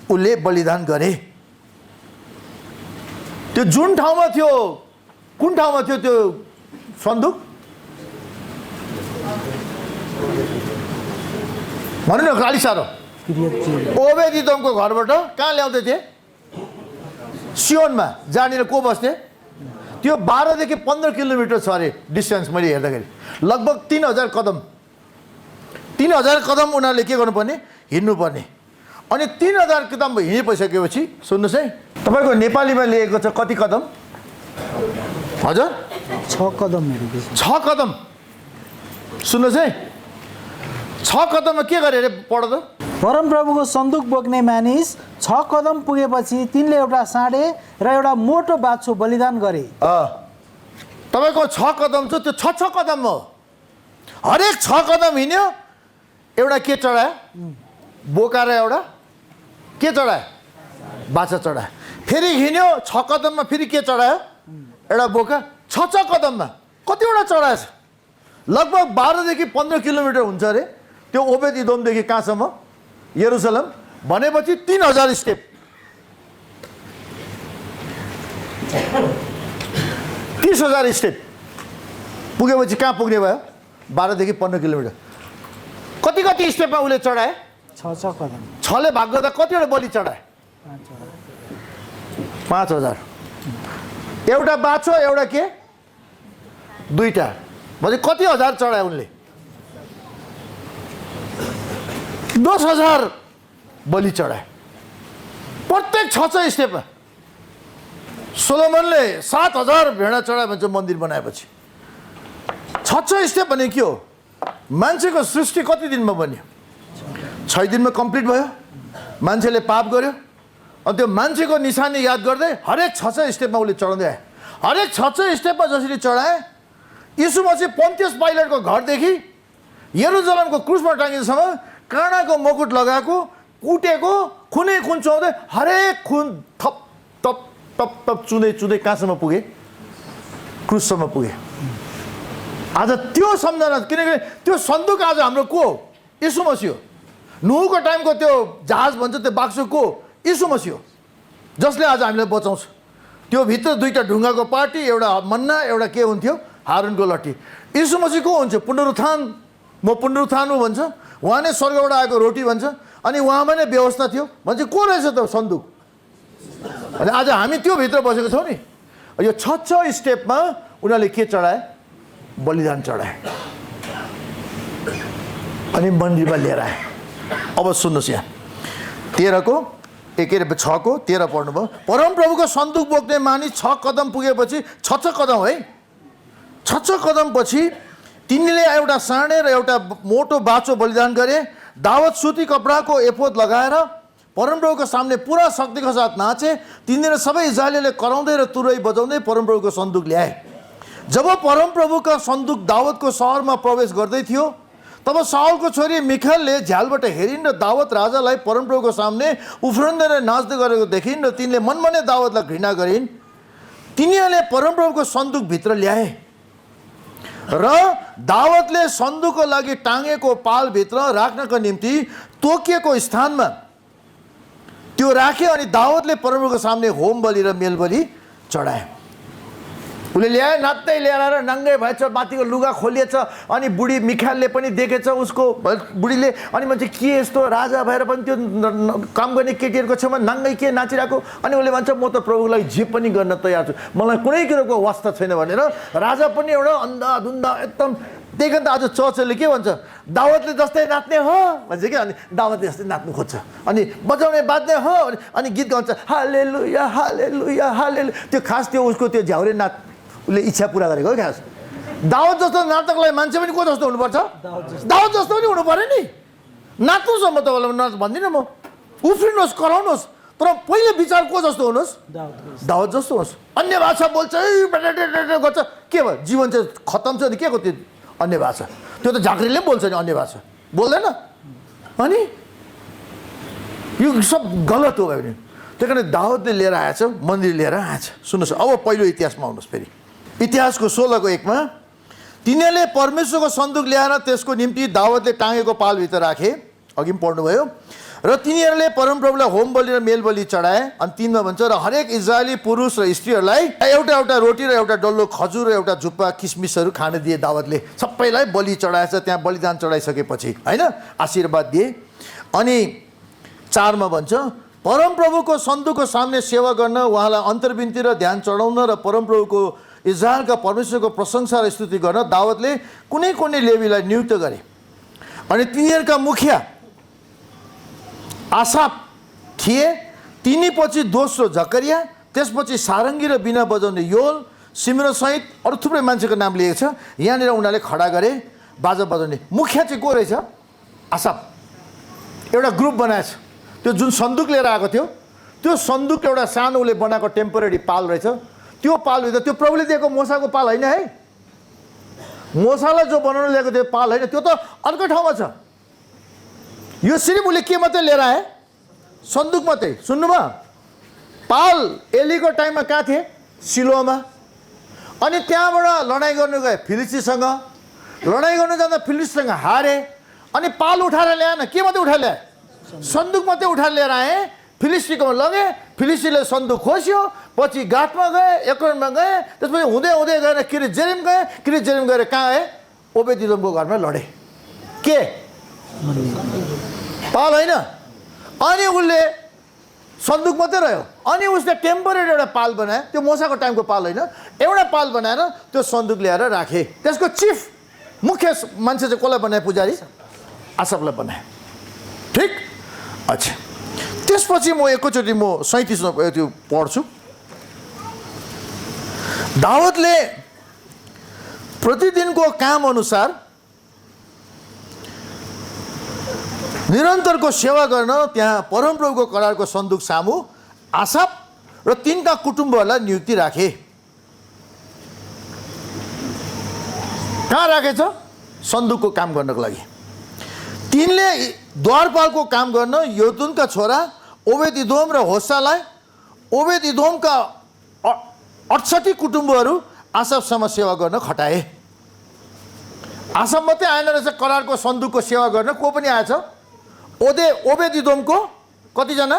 उसले बलिदान गरे। त्यो जुन ठाउँमा थियो, कुन ठाउँमा थियो त्यो सन्दुक? भन्नु न, गाली साह्रो। ओबेदिदोमको घरबाट कहाँ ल्याउँदै थिए? सियोनमा। जहाँनिर को बस्थे? त्यो 12 देखि 15 किलोमिटर छ अरे डिस्टेन्स। मैले हेर्दाखेरि लगभग 3000 कदम, 3000 कदम उनीहरूले के गर्नुपर्ने? हिँड्नुपर्ने। अनि 3000 कदम हिँडिसकेपछि सुन्नुहोस् है, तपाईँको नेपालीमा लेखेको छ कति कदम? हजुर 6 कदम। 6 कदम। सुन्नुहोस् है, 6 कदममा के गरे अरे? पढ त। परमप्रभुको सन्दुक बोक्ने मानिस 6 कदम पुगेपछि तिनले एउटा साँडे र एउटा मोटो बाछो बलिदान गरे। तपाईँको 6 कदम छ, त्यो 6 कदम हो। हरेक 6 कदम हिँड्यो एउटा के चढायो? बोकाएर एउटा के चढायो? बाछा चढायो। फेरि हिँड्यो 6 कदममा फेरि के चढायो? एउटा बोका। 6 कदममा कतिवटा चढाएछ? लगभग 12 देखि 15 किलोमिटर हुन्छ अरे त्यो ओबेदिदोमदेखि कहाँसम्म? यरुसलम। भनेपछि 3000 स्टेप। 30,000 स्टेप पुगेपछि कहाँ पुग्ने भयो? 12 देखि 15 किलोमिटर। कति स्टेपमा उसले चढाए? 6 कदम। 6ले भाग गर्दा कतिवटा बलि चढाए? 5000। एउटा बाछो, एउटा के? दुईटा। भने कति हजार चढाए उनले? 10,000 बलि चढाए प्रत्येक 6 स्टेपमा। सोलोमनले 7,000 भेडा चढाए भन्छ मन्दिर बनाएपछि। 6 स्टेप भने के हो? मान्छेको सृष्टि कति दिनमा बन्यो? 6 दिनमा कम्प्लिट भयो। मान्छेले पाप गर्यो, अनि त्यो मान्छेको निशानी याद गर्दै हरेक 6 स्टेपमा उसले चढाउँदै आए। हरेक 6 स्टेपमा जसरी चढाए यीशु मसीह पन्तियस पाइलटको घरदेखि यरुशलेमको क्रुसमा टाँगिएसम्म काँडाको मुकुट लगाएको, कुटेको, खुनै खुन चुहाउँदै हरेक खुन थप थप टप टप चुँदै चुँदै कहाँसम्म पुगे? क्रुससम्म पुगे। आज त्यो सम्झना, किनकि त्यो सन्दुक आज हाम्रो को हो? यीशु मसीह हो। नुहको टाइमको त्यो जहाज भन्छ त्यो बाक्सो को? यीशु मसीह हो, जसले आज हामीलाई बचाउँछ। त्यो भित्र 2टा ढुङ्गाको पार्टी, एउटा मन्ना, एउटा के हुन्थ्यो? हारुनको लट्ठी। यीशु मसीह को हुन्छ? पुनरुत्थान, म पुनरुत्थान हो भन्छ। उहाँ नै स्वर्गबाट आएको रोटी भन्छ। अनि उहाँमा नै व्यवस्था थियो भन्छ। को रहेछ त सन्दुक? अनि आज हामी त्यो भित्र बसेको छौँ नि। यो 6 स्टेपमा उनीहरूले के चढाए? बलिदान चढाए अनि मन्दिरमा लिएर आए। अब सुन्नुहोस्, यहाँ 6 को 13 पढ्नुभयो। परमप्रभुको सन्दुक बोक्ने मानिस 6 कदम पुगेपछि, 6 कदम है, 6 कदम पछि तिनीले एउटा साँडे र एउटा मोटो बाछो बलिदान गरे। दावत सुती कपडाको एफोद लगाएर परमप्रभुको सामने पुरा शक्तिको साथ नाचे। तिनीहरू सबै इजरायलीले कराउँदै र तुरै बजाउँदै परमप्रभुको सन्दुक ल्याए। जब परमप्रभुका सन्दुक दावतको सहरमा प्रवेश गर्दै थियो, तब साउलको छोरी मिखालले झ्यालबाट हेरिन् र दावत राजालाई परमप्रभुको सामने उफ्रँदै र नाच्दै गरेको देखिन् र तिनले मनमा नै दावतलाई घृणा गरिन्। तिनीहरूले परमप्रभुको सन्दुक भित्र ल्याए र दावतले सन्दुकको लागि टाँगेको पालभित्र राख्नको निम्ति तोकिएको स्थानमा त्यो राखे। अनि दावतले परमप्रभुको सामने होम बलि र मेल बलि चढाए। उसले ल्याए, नाच्दै ल्याएर र नङ्गै भएछ, माथिको लुगा खोलिएछ। अनि बुढी मिखालले पनि देखेछ उसको बुढीले। अनि भन्छ के यस्तो राजा भएर पनि त्यो काम गर्ने केटीहरूको छेउमा नङ्गै के नाचिरहेको? अनि उसले भन्छ म त प्रभुलाई जे पनि गर्न तयार छु, मलाई कुनै कुरोको वास्ता छैन भनेर राजा पनि एउटा अन्धाधुन्दा एकदम। त्यही कारण त आज चर्चले के भन्छ? दावतले जस्तै नाच्ने हो भन्छ कि। अनि दावतले जस्तै नाच्नु खोज्छ, अनि बजाउने बाज्ने हो, अनि गीत गाउँछ हालेलुया हालेलुया हालेलुया। त्यो खास त्यो उसको त्यो झ्याउरे नाच उसले इच्छा पुरा गरेको हो खास। दावत जस्तो नाटकको लागि मान्छे पनि को जस्तो हुनुपर्छ? दावत जस्तो पनि हुनु पऱ्यो नि। नाच्नुहोस्, म तपाईँलाई नाच भन्दिनँ, म उफ्रिनुहोस्, कराउनुहोस्, तर पहिले विचार को जस्तो हुनुहोस्? दावत जस्तो होस्। अन्य भाषा बोल्छ गर्छ, के भयो? जीवन चाहिँ खतम छ नि के को? त्यो अन्य भाषा, त्यो त झाँक्रीले पनि बोल्छ नि, अन्य भाषा बोल्दैन। अनि यो सब गलत हो भने त्यही कारण दावतले लिएर आएछ, मन्दिर लिएर आएछ। सुन्नुहोस्, अब पहिलो इतिहासमा आउनुहोस्। फेरि इतिहासको 16 1मा तिनीहरूले परमेश्वरको सन्दुक ल्याएर त्यसको निम्ति दावतले टाँगेको पालभित्र राखे। अघि पनि पढ्नुभयो। र तिनीहरूले परमप्रभुलाई होम बलि र मेल बलि चढाए। अनि 3मा भन्छ र हरेक इजरायली पुरुष र स्त्रीहरूलाई एउटा एउटा रोटी र एउटा डल्लो खजुर र एउटा झुप्पा किसमिसहरू खान दिए। दावतले सबैलाई बलि चढाएछ। त्यहाँ बलिदान चढाइसकेपछि होइन आशीर्वाद दिए। अनि 4मा भन्छ परमप्रभुको सन्दुकको सामने सेवा गर्न, उहाँलाई अन्तर्विन्ती र ध्यान चढाउन र परमप्रभुको इजरायलका परमेश्वरको प्रशंसा र स्तुति गर्न दावतले कुनै कुनै लेवीलाई नियुक्त गरे। अनि तिनीहरूका मुखिया आसाफ थिए। तिनीपछि दोस्रो जकरिया, त्यसपछि सारङ्गी र बिना बजाउने योल, सिमरोसहित अरू थुप्रै मान्छेको नाम लिएको छ। यहाँनिर उनीहरूले खडा गरे बाजा बजाउने। मुखिया चाहिँ को रहेछ? आसाफ। एउटा ग्रुप बनाएछ। त्यो जुन सन्दुक लिएर आएको थियो, त्यो सन्दुक एउटा सानो उसले बनाएको टेम्पोरेरी पाल रहेछ। त्यो पालभित्र त्यो प्रभुले दिएको मोसाको पाल होइन है, मोसालाई जो बनाउनु ल्याएको त्यो पाल होइन, त्यो त अर्कै ठाउँमा छ। यो सिर्फ उसले के मात्रै लिएर आए? सन्दुक मात्रै। सुन्नुभयो? पाल एलीको टाइममा कहाँ थिए? सिलोमा। अनि त्यहाँबाट लडाइँ गर्नु गए फिलिस्तीसँग। लडाइँ गर्नु जाँदा फिलिस्तीसँग हारे। अनि पाल उठाएर ल्याएन, के मात्रै उठाएर ल्याए? सन्दुक मात्रै उठाएर लिएर आए। फिलिस्तीकोमा लगे, फिलिस्तीले सन्दुक खोस्यो। पछि गाठमा गए, एक्रोनमा गए, त्यसपछि हुँदै हुँदै गएर किरित जेरिम गए। किरित जेरिम गएर कहाँ आए? ओबेदिदोमको घरमा लडे। के पाल होइन? अनि उसले सन्दुक मात्रै रह्यो। अनि उसले टेम्पोरेरी एउटा पाल बनाए। त्यो मोसाको टाइमको पाल होइन, एउटा पाल बनाएर त्यो सन्दुक ल्याएर राखे। त्यसको चिफ मुख्य मान्छे चाहिँ कसलाई बनाए? पुजारी आसाफलाई बनाए। ठिक। अच्छा, त्यसपछि म एकैचोटि 37मा त्यो पढ्छु। दावतले प्रतिदिनको काम अनुसार निरन्तरको सेवा गर्न त्यहाँ परमप्रभुको करारको सन्दुक सामु आसाप र तिनका कुटुम्बहरूलाई नियुक्ति राखे। कहाँ राखेछ? सन्दुकको काम गर्नको लागि। तिनले द्वारपालको काम गर्न योतुनका छोरा ओबेद-इदोम र होसालाई, ओबेद-इदोमका 68 कुटुम्बहरू आसापसम्म सेवा गर्न खटाए। आसाप मात्रै आएन रहेछ करारको सन्दुकको सेवा गर्न, को पनि आएछ? ओबेद-इदोमको कतिजना?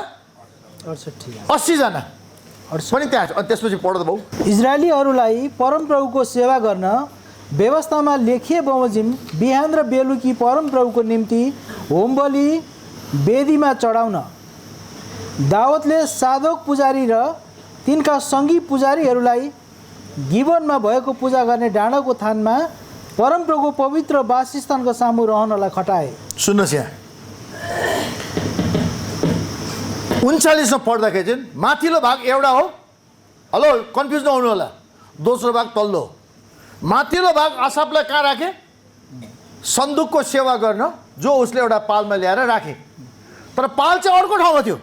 80 जना पनि त्यहाँ। अनि त्यसपछि पढ्दा भाउ। इजरायलीहरूलाई परमप्रभुको सेवा गर्न व्यवस्थामा लेखिए बमोजिम बिहान र बेलुकी परमप्रभुको निम्ति होमबलि वेदीमा चढाउन दाउदले सादोक पुजारी र तिनका सङ्गी पुजारीहरूलाई गिबनमा भएको पूजा गर्ने डाँडाको थानमा परमप्रभुको पवित्र वासस्थानको सामु रहनलाई खटाए। सुन्नुहोस् यहाँ 39मा पढ्दाखेरि चाहिँ माथिल्लो भाग एउटा हो। हेलो, कन्फ्युज नहुनु होला। दोस्रो भाग तल्लो। माथिल्लो भाग आसापलाई कहाँ राखे? सन्दुकको सेवा गर्न, जो उसले एउटा पालमा ल्याएर राखे। तर पाल चाहिँ अर्को ठाउँमा थियो।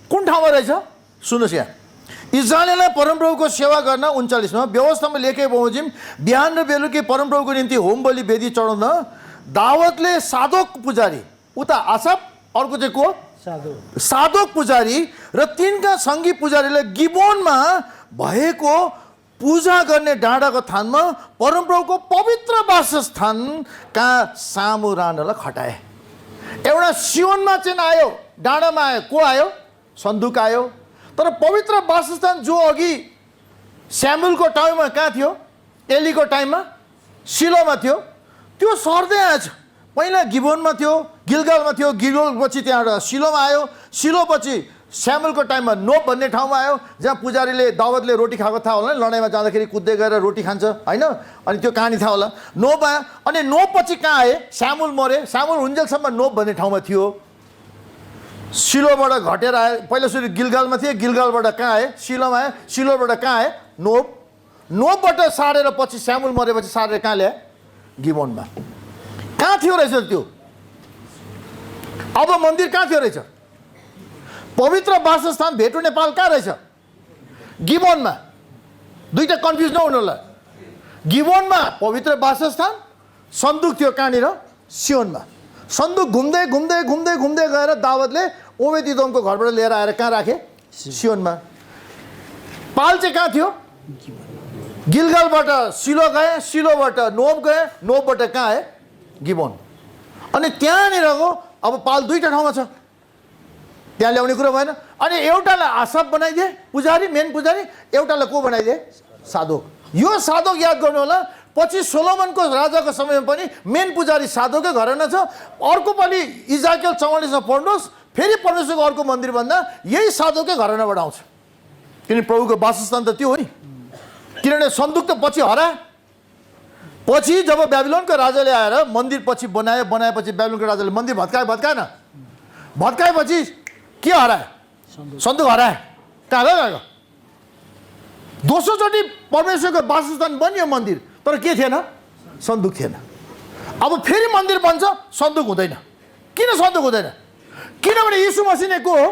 कुन ठाउँमा रहेछ? सुन्नुहोस् यहाँ, इजरायललाई परमप्रभुको सेवा गर्न 39मा व्यवस्थामा लेखे बमोजिम बिहान र बेलुकी परमप्रभुको निम्ति होम बलि वेदी चढाउन दाउदले सादोक पुजारी, उता आसाप, अर्को चाहिँ को? सादोक पुजारी र तिनका सङ्गी पुजारीले गिबोनमा भएको पूजा गर्ने डाँडाको थानमा परमप्रभुको पवित्र वासस्थान कहाँ सामु रहनलाई खटाए। एउटा सियोनमा चाहिँ आयो, डाँडामा आयो। को आयो? सन्दुक आयो। तर पवित्र वासस्थान जो अघि स्यामुएलको टाइममा कहाँ थियो? एलीको टाइममा शिलोमा थियो। त्यो सर्दै आएछ। पहिला गिबोनमा थियो, गिलगालमा थियो, गिलगालपछि त्यहाँबाट शिलोमा आयो, शिलोपछि स्यामुएलको टाइममा नोप भन्ने ठाउँमा आयो, जहाँ पुजारीले दाउदले रोटी खाएको थाहा होला, लडाइँमा जाँदाखेरि कुद्दै गएर रोटी खान्छ होइन। अनि त्यो कहानी थाहा होला। नोप आयो। अनि नोपपछि कहाँ आए? स्यामुएल मरे। स्यामुएल हुन्जेलसम्म नोप भन्ने ठाउँमा थियो। शिलोबाट घटेर आए। पहिला सुरु गिलगालमा थिए, गिलगालबाट कहाँ आए? शिलोमा आए। शिलोबाट कहाँ आए? नोप। नोपबाट सारेर पछि स्यामुएल मरेपछि सारेर कहाँ ल्याए? गिबोनमा। कहाँ थियो रहेछ त्यो? अब मन्दिर कहाँ थियो रहेछ? पवित्र वासस्थान भेटु नेपाल कहाँ रहेछ? गिबोनमा। दुईटा कन्फ्युज नहुनु होला। गिबोनमा पवित्र वासस्थान, सन्दुक थियो कहाँनिर? सियोनमा। सन्दुक घुम्दै घुम्दै घुम्दै घुम्दै गएर दाउदले ओबेद-इदोमको घरबाट लिएर आएर कहाँ राखे? सियोनमा। पाल चाहिँ कहाँ थियो? गिलगालबाट शिलो गए, शिलोबाट नोप गए, नोपबाट कहाँ आए? गिबोन। अनि त्यहाँनिरको अब पाल दुईटा ठाउँमा छ। त्यहाँ ल्याउने कुरो भएन। अनि एउटालाई आसाप बनाइदिए पुजारी, मेन पुजारी, एउटालाई को बनाइदिए? सादोक। यो सादोक याद गर्नु होला। पछि सोलोमनको राजाको समयमा पनि मेन पुजारी सादोकै घराना छ। अर्को पालि इजाकेल 44मा पढ्नुहोस्, फेरि परमेश्वरको अर्को मन्दिर भन्दा यही सादोकै घरानाबाट आउँछ। किनभने प्रभुको वासस्थान त त्यो हो नि। किनभने सन्दुक त पछि हरायो। पछि जब बेबिलोनको राजाले आएर मन्दिर पछि बनाएपछि बेबिलोनको राजाले मन्दिर भत्काएन। भत्काएपछि के हरायो? सन्दुक हरायो। कहाँ गयो? दोस्रोचोटि परमेश्वरको वासस्थान बन्यो मन्दिर, तर के थिएन? सन्दुक थिएन। अब फेरि मन्दिर बन्छ, सन्दुक हुँदैन। किन सन्दुक हुँदैन? किनभने यीशु मसीह नै को हो?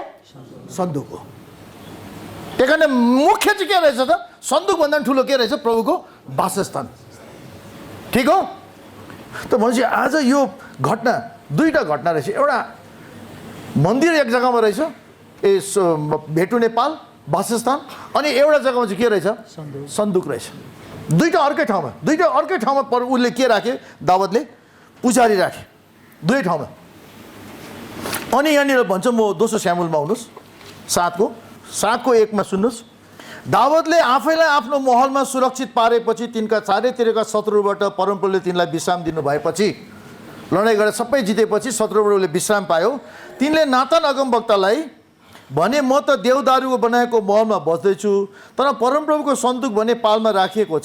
सन्दुक हो। त्यही कारण मुख्य चाहिँ के रहेछ त? सन्दुकभन्दा ठुलो के रहेछ? प्रभुको वासस्थान। ठिक हो? त भनेपछि आज यो घटना, दुईटा घटना रहेछ। एउटा मन्दिर एक जग्गामा रहेछ, भेटु नेपाल वासस्थान, अनि एउटा जग्गामा चाहिँ के रहेछ? सन्दुक रहेछ। दुईटा अर्कै ठाउँमा पर उसले के राखे? दाउदले पुजारी राखे दुई ठाउँमा। अनि यहाँनिर भन्छ, म दोस्रो स्यामुएलमा आउनुहोस्, 7को 1मा सुन्नुहोस्। दाउदले आफैलाई आफ्नो महलमा सुरक्षित पारेपछि तिनका चारैतिरका शत्रुबाट परमप्रभुले तिनलाई विश्राम दिनु भएपछि, लडाइँ गरेर सबै जितेपछि शत्रुबाट उसले विश्राम पायो। तिनले नातान अगमवक्तालाई भने, म त देवदारुको बनाएको महलमा बस्दैछु, तर परमप्रभुको सन्दुक भने पालमा राखिएको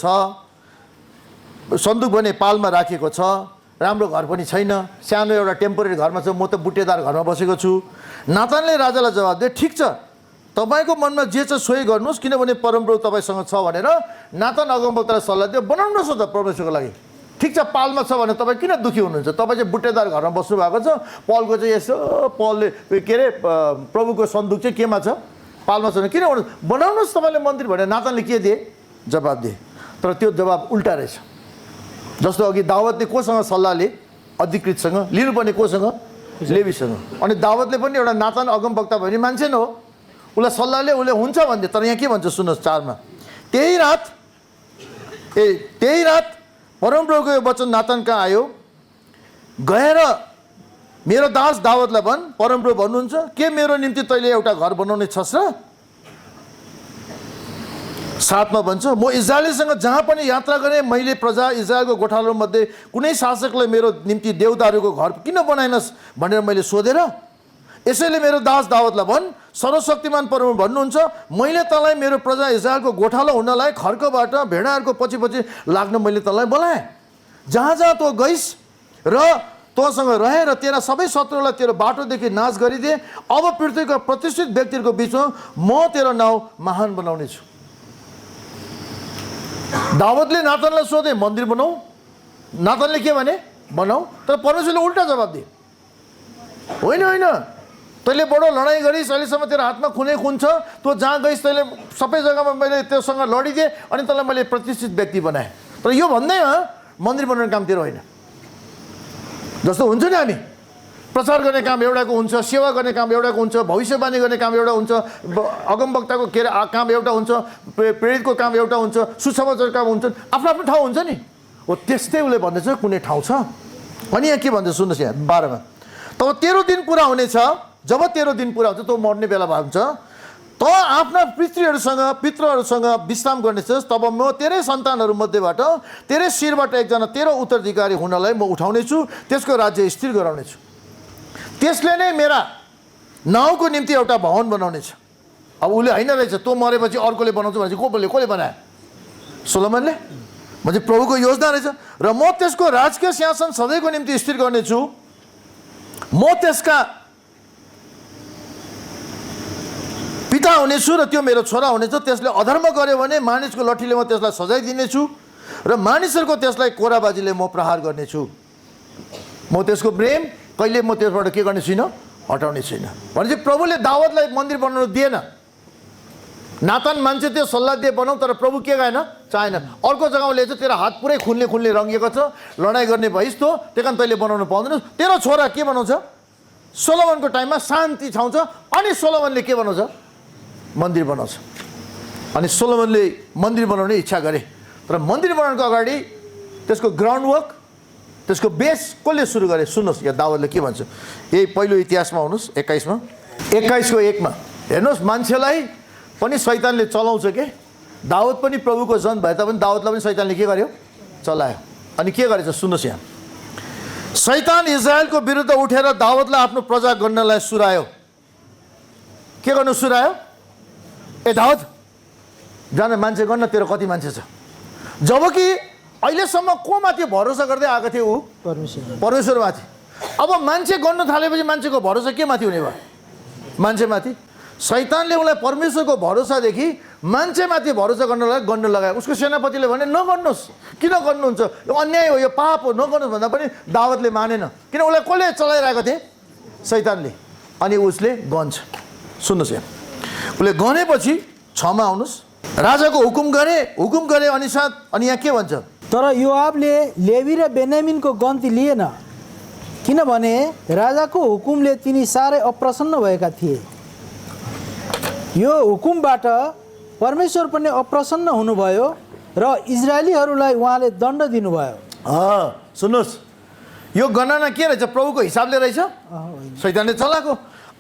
छ। राम्रो घर पनि छैन, सानो एउटा टेम्पोरेरी घरमा छ। म त बुट्टेदार घरमा बसेको छु। नातानले राजालाई जवाब दिए, ठिक छ, तपाईँको मनमा जे छ सोही गर्नुहोस्, किनभने परमप्रभु तपाईँसँग छ भनेर नातान अगमवक्तालाई सल्लाह दियो। बनाउनुहोस् न त परमेश्वरको लागि। ठिक छ, पालमा छ भने तपाईँ किन दुःखी हुनुहुन्छ? तपाईँ चाहिँ बुट्टेदार घरमा बस्नु भएको छ। पलको चाहिँ यसो, पलले के अरे प्रभुको सन्दुक चाहिँ केमा छ? पालमा छैन किन बनाउनुहोस् तपाईँले मन्दिर भनेर नातानले के दिए जवाब दिए तर त्यो जवाब उल्टा रहेछ जस्तो अघि दाउदले कोसँग सल्लाह लिए अधिकृतसँग लिनुपर्ने कोसँग लेवीसँग अनि दाउदले पनि एउटा नातान अगमवक्ता भयो भने मान्छे न हो उसलाई सल्लाहले उसले हुन्छ भन्थे तर यहाँ के भन्छ सुन्नुहोस् 4 मा त्यही रात परमप्रभुको यो वचन नातान कहाँ आयो गएर मेरो दास दाउदलाई भन् परमप्रभु भन्नुहुन्छ के मेरो निम्ति तैँले एउटा घर बनाउने छस् र 7 मा भन्छ म इजरायलीसँग जहाँ पनि यात्रा गरेँ मैले प्रजा इजरायलको गोठालोमध्ये कुनै शासकलाई मेरो निम्ति देवदारूको घर किन बनाएनस् भनेर मैले सोधेर यसैले मेरो दास दाउदलाई भन् सर्वशक्तिमान परमप्रभु भन्नुहुन्छ मैले तँलाई मेरो प्रजा इजरायलको गोठालो हुनलाई खर्कबाट भेडाहरूको पछि पछि लाग्न मैले तँलाई बोलाएँ जहाँ जहाँ तँ गइस् र तँसँग रहेर तेरा सबै शत्रुलाई तेरो बाटोदेखि नाश गरिदिए अब पृथ्वीका प्रतिष्ठित व्यक्तिहरूको बिचमा म तेरो नाउँ महान बनाउने छु दाउदले नातानलाई सोधे मन्दिर बनाऊ नातानले के भने बनाऊ तर परमेश्वरले उल्टा जवाब दिए होइन होइन तैँले बडो लडाइँ गरिस् अहिलेसम्म तेरो हातमा खुनै खुन छ तँ जहाँ गइस् तैँले सबै जग्गामा मैले त्योसँग लडिदिएँ अनि तँलाई मैले प्रतिष्ठित व्यक्ति बनाएँ तर यो भन्दै मन्दिर बनाउने काम तेरो होइन जस्तो हुन्छ नि हामी प्रचार गर्ने काम एउटाको हुन्छ सेवा गर्ने काम एउटाको हुन्छ भविष्यवाणी गर्ने काम एउटा हुन्छ अगमवक्ताको के अरे काम एउटा हुन्छ प्रेरितको काम एउटा हुन्छ सुसमाचार काम हुन्छ आफ्नो आफ्नो ठाउँ हुन्छ नि हो त्यस्तै उसले भन्दैछ कुनै ठाउँ छ अनि यहाँ के भन्छ सुन्नुहोस् यहाँ 12 मा तब 13 दिन पुरा हुनेछ जब 13 दिन पुरा हुन्छ तँ मर्ने बेला हुन्छ तँ आफ्ना पितृहरूसँग विश्राम गर्नेछस् तब म तेरै सन्तानहरू मध्येबाट तेरै शिरबाट एकजना तेरो उत्तराधिकारी हुनलाई म उठाउनेछु त्यसको राज्य स्थिर गराउनेछु त्यसले नै मेरा नाउँको निम्ति एउटा भवन बनाउनेछ अब उसले होइन रहेछ तँ मरेपछि अर्कोले बनाउँछु भनेपछि कसले बनाए सोलोमनले म्हणजे प्रभुको योजना रहेछ र म त्यसको राजकीय सिंहासन सधैँको निम्ति स्थिर गर्नेछु म त्यसका पिता हुनेछु र त्यो मेरो छोरा हुनेछ त्यसले अधर्म गर्यो भने मानिसको लठीले म त्यसलाई सजाय दिनेछु र मानिसहरूको त्यसलाई कोराबाजीले म प्रहार गर्नेछु म त्यसको प्रेम कहिले म त्यसबाट के गर्ने छुइनँ हटाउने छुइनँ भनेपछि प्रभुले दाउदलाई मन्दिर बनाउनु दिएन नातान मान्छे त्यो सल्लाह दिए बनाऊ तर प्रभु के गाएन चाहेन अर्को जग्गामा ल्याएछ तेरो हात पुरै खुनले रङ्गिएको छ लडाइँ गर्ने भइस् तँ त्यही कारण तैँले बनाउनु पाउँदैन तेरो छोरा के बनाउँछ सोलोमनको टाइममा शान्ति छाउँछ अनि सोलोमनले के बनाउँछ मन्दिर बनाउँछ अनि सोलोमनले मन्दिर बनाउने इच्छा गरे तर मन्दिर बनाउनको अगाडि त्यसको ग्राउन्ड वर्क त्यसको बेस कसले सुरु गरे सुन्नुहोस् यहाँ दाउदले के भन्छ यही पहिलो इतिहासमा आउनुहोस् 21 मा 21 को 1 मा हेर्नुहोस् मान्छेलाई पनि शैतानले चलाउँछ के दाउद पनि प्रभुको जन भए तापनि दाउदलाई पनि शैतानले के गर्यो चलायो अनि के गरेछ सुन्नुहोस् यहाँ शैतान इजरायलको विरुद्ध उठेर दाउदलाई आफ्नो प्रजा गर्नलाई सुरायो के गर्नु सुरायो ए दाउद जान मान्छे गर्न तेरो कति मान्छे छ जबकि अहिलेसम्म को माथि भरोसा गर्दै आएको थियो ऊ परमेश्वरमाथि अब मान्छे गर्नु थालेपछि मान्छेको भरोसा के माथि हुने भयो मान्छेमाथि शैतानले उसलाई परमेश्वरको भरोसादेखि मान्छेमाथि भरोसा गर्न लगायो उसको सेनापतिले भने नगर्नुहोस् किन गर्नुहुन्छ यो अन्याय हो यो पाप हो नगर्नुहोस् भन्दा पनि दाउदले मानेन किन उसलाई कसले चलाइरहेको थिए शैतानले अनि उसले गन्छ सुन्नुहोस् यहाँ उसले गनेपछि 6 मा आउनुहोस् राजाको हुकुम गरे अनुसार अनि यहाँ के भन्छ तर योआबले लेवी र बेन्यामिनको गन्ती लिएन किनभने राजाको हुकुमले तिनी साह्रै अप्रसन्न भएका थिए यो हुकुमबाट परमेश्वर पनि अप्रसन्न हुनुभयो र इजरायलीहरूलाई उहाँले दण्ड दिनुभयो सुन्नुहोस् यो गणना के रहेछ प्रभुको हिसाबले रहेछ शैतानले चलाएको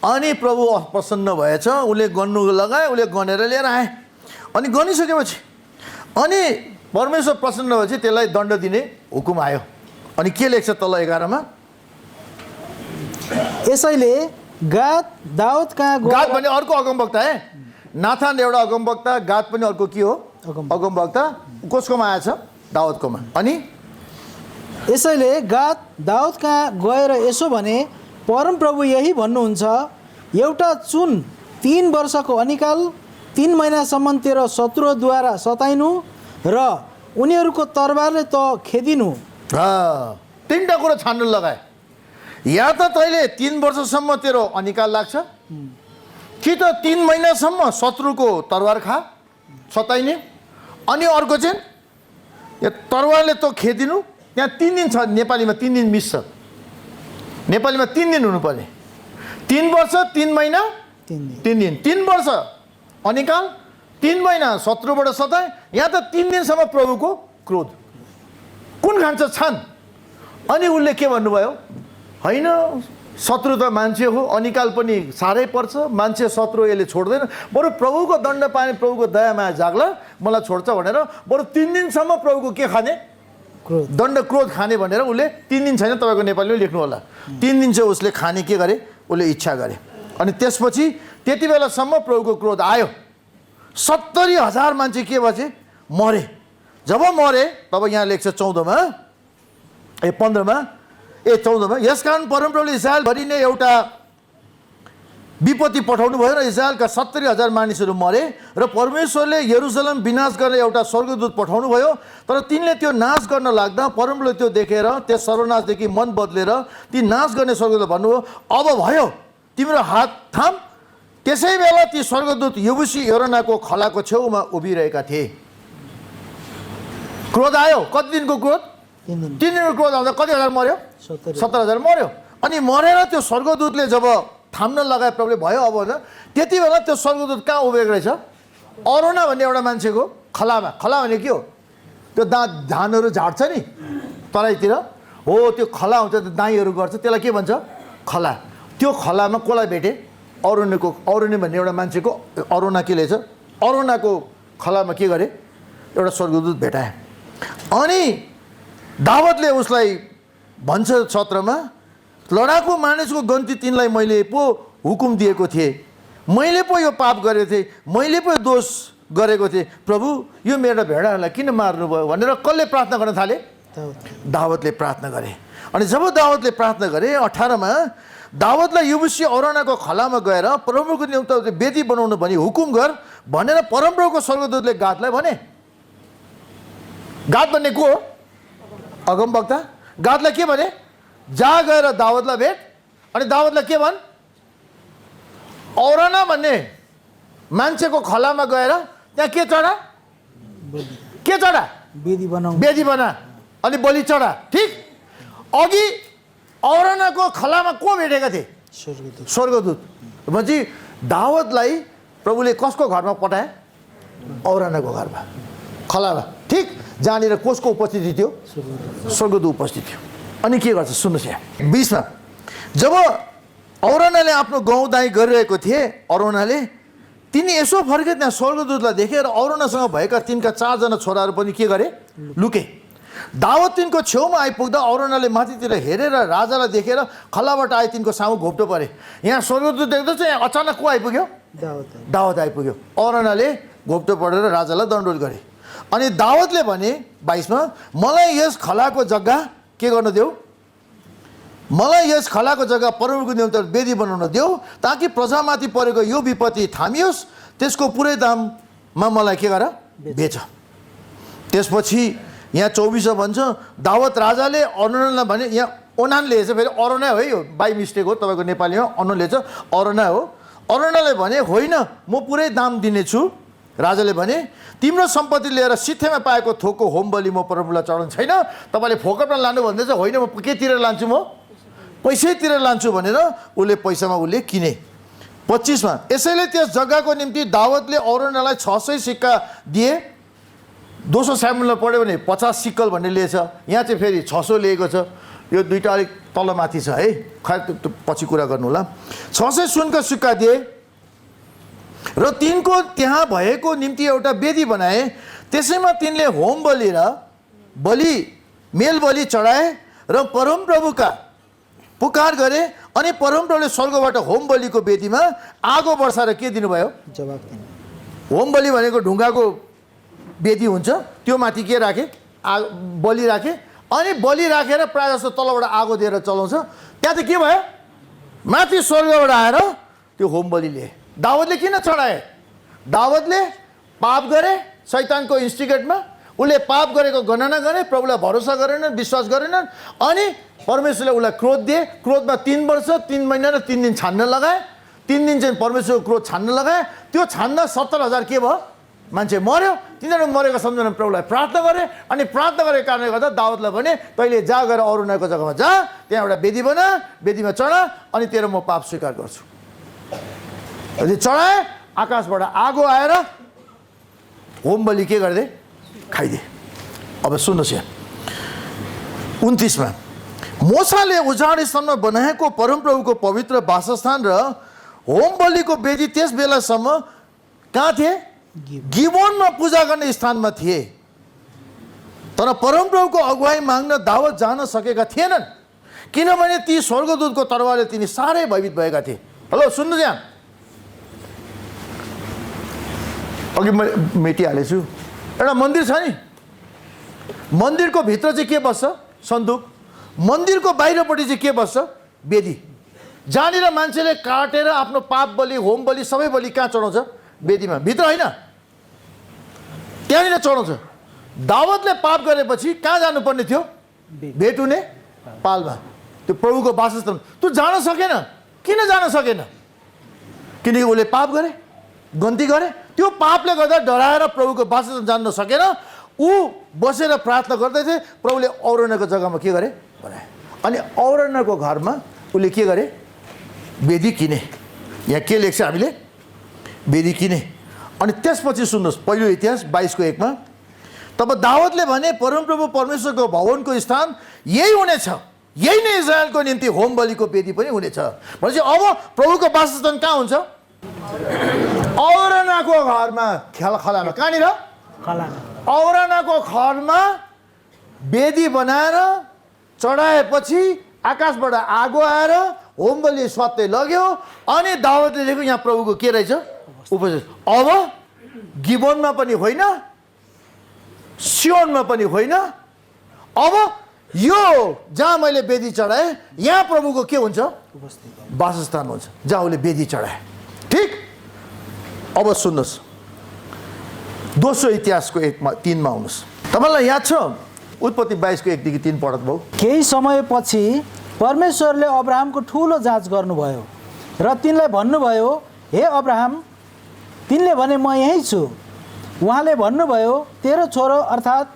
अनि प्रभु अप्रसन्न भएछ उसले गन्नु लगाए उसले गनेर लिएर आए अनि गनिसकेपछि अनि परमेश्वर प्रसन्न भएपछि त्यसलाई दण्ड दिने हुकुम आयो अनि के लेख्छ तल 11 मा यसैले गाद दाउद कहाँ गाद भने अर्को अगमवक्ता है नाथान एउटा अगमवक्ता गाद पनि अर्को के हो अगमवक्ता कसकोमा आएछ दाउदकोमा अनि यसैले गाद दाउद कहाँ गएर यसो भने परमप्रभु यही भन्नुहुन्छ एउटा चुन 3 वर्षको अनिकाल 3 महिनासम्म तेरो शत्रुद्वारा सताइनु र उनीहरूको तरबारले त खेदिनु 3टा कुरा छान्न लगाए या त तैँले 3 वर्षसम्म तेरो अनिकाल लाग्छ कि त 3 महिनासम्म शत्रुको तरवार खा सताइने, अनि अर्को चाहिँ यो तरवारले तँ खेदिनु। त्यहाँ 3 दिन छ, नेपालीमा 3 दिन मिस छ, नेपालीमा 3 दिन हुनुपर्ने। 3 वर्ष 3 महिना 3 दिन, 3 वर्ष अनिकाल, 3 महिना शत्रुबाट सताए। यहाँ त 3 दिनसम्म प्रभुको क्रोध। कुन खान्छ छान। अनि उसले के भन्नुभयो, होइन शत्रु त मान्छे हो, अनिकाल पनि साह्रै पर्छ, मान्छे शत्रु यसले छोड्दैन, बरु प्रभुको दण्ड पाने, प्रभुको दयामाया जाग्ला मलाई छोड्छ भनेर बरु 3 दिनसम्म प्रभुको के खाने, दण्ड क्रोध खाने भनेर उसले 3 दिन छैन, तपाईँको नेपालीमा लेख्नु होला, 3 दिन चाहिँ उसले खाने के गरे, उसले इच्छा गरे। अनि त्यसपछि त्यति बेलासम्म प्रभुको क्रोध आयो। 70,000 मान्छे के भए, मरे। जब मरे तब यहाँ लेख्छ 14मा 14मा, यसकारण परमप्रभुले इस्राएलभरि नै एउटा विपत्ति पठाउनु भयो र इस्राएलका 70,000 मानिसहरू मरे र परमेश्वरले यरुसलेम विनाश गरेर एउटा स्वर्गदूत पठाउनु भयो। तर तिनले त्यो नाश गर्न लाग्दा परमप्रभुले त्यो देखेर त्यस सर्वनाशदेखि मन बदलेर ती नाश गर्ने स्वर्गदूतले भन्नुभयो, अब भयो तिम्रो हात थाम। त्यसै बेला ती स्वर्गदूत यबुसी योरनाको खलाको छेउमा उभिरहेका थिए। क्रोध आयो। कति दिनको क्रोध? 3 दिनको क्रोध आउँदा कति हजार मर्यो? 70,000 मर्यो। अनि मरेर त्यो स्वर्गदूतले जब थाम्न लगाए प्रभुले, भयो अब होइन, त्यति बेला त्यो स्वर्गदूत कहाँ उभिएको रहेछ? अरुणा भन्ने एउटा मान्छेको खलामा। खला भने के हो? त्यो धानहरू झार्छ नि तराईतिर हो, त्यो खला हुन्छ, त्यो दाइँहरू गर्छ, त्यसलाई के भन्छ? खला। त्यो खलामा कसलाई भेटे? अरुणी भन्ने एउटा मान्छेको, अरुणा के रहेछ, अरुणाको खलामा के गरे? एउटा स्वर्गदूत भेटाए। अनि दावतले उसलाई भन्छ 17मा, लडाकु मानिसको गन्ती तिनलाई मैले पो हुकुम दिएको थिएँ, मैले पो यो पाप गरेको थिएँ, मैले पो दोष गरेको थिएँ, प्रभु यो मेरो भेडाहरूलाई किन मार्नुभयो भनेर कसले प्रार्थना गर्न थाले? दावतले प्रार्थना गरे। अनि जब दावतले प्रार्थना गरे 18मा, दावतलाई यबुसी अरुणाको खलामा गएर परमप्रभुको निम्ति वेदी बनाउनु भनी हुकुम गर भनेर परमप्रभुको स्वर्गदूतले गादलाई भने। गाद भन्ने को हो? अगमवक्ता। गादलाई के भने? जा गएर दावतलाई भेट। अनि दावतलाई के भन्? अरुणा भन्ने मान्छेको खलामा गएर त्यहाँ के चढा? के चढा? वेदी बना अनि बलि चढा। ठिक। अघि अरुणाको खलामा को भेटेका थिए? स्वर्गदूत। भनेपछि दावतलाई प्रभुले कसको घरमा पठाए? अरुणाको घरमा, खलामा। ठिक। जहाँनिर कसको उपस्थिति थियो? स्वर्गदूत उपस्थित थियो। अनि के गर्छ सुन्नुहोस् यहाँ 20मा, जब अरुणाले आफ्नो गाउँ दाइ गरिरहेको थिए, अरुणाले तिनी यसो फर्के त्यहाँ स्वर्गदूतलाई देखे र अरुणासँग भएका तिनका 4 जना छोराहरू पनि के गरे? लुके। दावत तिनको छेउमा आइपुग्दा अरुणाले माथितिर हेरेर राजालाई देखेर खलाबाट आए तिनको सामु घोप्टो परे। यहाँ स्वर्गदूत देख्दा चाहिँ यहाँ अचानक को आइपुग्यो? दावत आइपुग्यो। अरुणाले घोप्टो परेर राजालाई दण्डोत गरे। अनि दावतले भने 22मा, मलाई यस खलाको जग्गा के गर्न देऊ? मलाई यस खलाको जग्गा परमप्रभुको निम्ति वेदी बनाउन देऊ, ताकि प्रजामाथि परेको यो विपत्ति थामियोस्। त्यसको पुरै दाममा मलाई के गर? बेच। त्यसपछि यहाँ 24 भन्छ, दावत राजाले अरुणालाई भने, यहाँ ओनान लेखेछ, फेरि अरुणा हो यो, बाई मिस्टेक हो, तपाईँको नेपालीमा अनु लेख्छ, अरुणा हो। अरुणाले भने होइन, म पुरै दाम दिनेछु। राजाले भने, तिम्रो सम्पत्ति लिएर सित्थैमा पाएको थोकको होम बलि म परमप्रभुलाई चढाउनु छैन। तपाईँले फोकटमा लानु भन्दैछ, होइन म के तिरेर लान्छु, म पैसै तिरेर लान्छु भनेर उसले पैसामा उसले किने। 25मा, यसैले त्यस जग्गाको निम्ति दावतले अरुणालाई 600 सिक्का दिए। 200 स्यामुएलमा पढ्यो भने 50 सिक्कल भन्ने लिएछ। यहाँ चाहिँ फेरि 600 लिएको छ। यो दुईवटा अलिक तलमाथि छ है, खै त्यो पछि कुरा गर्नु होला। 600 सुनको सिक्का दिए र तिनको त्यहाँ भएको निम्ति एउटा वेदी बनाए। त्यसैमा तिनले होम बलि र मेल बलि चढाए र परमप्रभुका पुकार गरे। अनि परमप्रभुले स्वर्गबाट होम बलिको वेदीमा आगो वर्षाएर के दिनुभयो? जवाब दिनु। होम बलि भनेको ढुङ्गाको वेदी हुन्छ, त्यो माथि के राखे? बलि राखे। अनि बलि राखेर प्रायः जस्तो तलबाट आगो दिएर चलाउँछ। त्यहाँ चाहिँ के भयो? माथि स्वर्गबाट आएर त्यो होम बलि लिए। दावतले किन चढाए? दावतले पाप गरे शैतानको इन्स्टिगेटमा। उसले पाप गरेको गणना गरे, प्रभुलाई भरोसा गरेनन्, विश्वास गरेनन्। अनि परमेश्वरले उसलाई क्रोध दिए। क्रोधमा 3 वर्ष 3 महिना र 3 दिन छान्न लगाए। 3 दिन चाहिँ परमेश्वरको क्रोध छान्न लगाए। त्यो छान्न 70,000 के भयो? मान्छे मर्यो। तिनीहरू मरेको सम्झना प्रभुलाई प्रार्थना गरे अनि प्रार्थना गरेको कारणले गर्दा दाउदलाई भने तैँले जा गएर अरुणाको जग्गामा जा, त्यहाँ एउटा वेदी बना, वेदीमा चढा अनि तेरो म पाप स्वीकार गर्छु। यदि चढाए आकाशबाट आगो आएर होम बलि के गरिदिए? खाइदिए। अब सुन्नुहोस् यहाँ 29 मा मोसाले उजाड स्थानमा बनाएको परमप्रभुको पवित्र वासस्थान र होम बलिको वेदी त्यस बेलासम्म कहाँ थिए? गिबोनमा पूजा गर्ने स्थानमा थिए। तर परमप्रभुको अगुवाई माग्न दाउद जान सकेका थिएनन् किनभने ती स्वर्गदूतको तरवारले तिनी साह्रै भयभीत भएका थिए। हेलो सुन्नु यहाँ, अघि मैले मेटिहालेछु। एउटा मन्दिर छ नि, मन्दिरको भित्र चाहिँ के बस्छ? सन्दुक। मन्दिरको बाहिरपट्टि चाहिँ के बस्छ? वेदी। जहाँनिर मान्छेले काटेर आफ्नो पाप बलि, होम बलि, सबै बलि कहाँ चढाउँछ? वेदीमा, भित्र होइन, त्यहाँनिर चढाउँछ। दाउदले पाप गरेपछि कहाँ जानुपर्ने थियो? भेट हुने पालमा, त्यो प्रभुको वासस्थान। तँ जान सकेन। किन जान सकेन? किनकि उसले पाप गरे, गन्ती गरे। त्यो पापले गर्दा डराएर प्रभुको वासस्थान जान्न सकेन। ऊ बसेर प्रार्थना गर्दै थिए। प्रभुले औरनको जग्गामा के गरे? बनाए। अनि औरनको घरमा उसले के गरे? वेदी किने। यहाँ के लेख्छ हामीले? वेदी किने। अनि त्यसपछि सुन्नुहोस् पहिलो इतिहास 22:1 मा तब दाउदले भने परमप्रभु परमेश्वरको भवनको स्थान यही हुनेछ, यही नै इजरायलको निम्ति होम बलिको वेदी पनि हुनेछ। भनेपछि अब प्रभुको वासस्थान कहाँ हुन्छ? औरनाको घरमा, खलामा। कहाँनिर? औरनाको घरमा वेदी बनाएर चढाएपछि आकाशबाट आगो आएर होम बलि स्वात्तै लग्यो। अनि दाउदले देख्यो यहाँ प्रभुको के रहेछ? उपस्थित। अब गिबोनमा पनि होइन, सियोनमा पनि होइन, अब यो जहाँ मैले वेदी चढाएँ यहाँ प्रभुको के हुन्छ? वासस्थान हुन्छ, जहाँ उसले वेदी चढाए। ठिक। अब सुन्नुहोस् दोस्रो इतिहासको 1:3 मा आउनुहोस्। तपाईँलाई याद छ उत्पत्ति 22:1 देखि 3 पढ्नु भयो। केही समयपछि परमेश्वरले अब्राहमको ठुलो जाँच गर्नुभयो र तिनलाई भन्नुभयो, हे अब्राहम। तिनले भने, म यहीँ छु। उहाँले भन्नुभयो, तेरो छोरो अर्थात्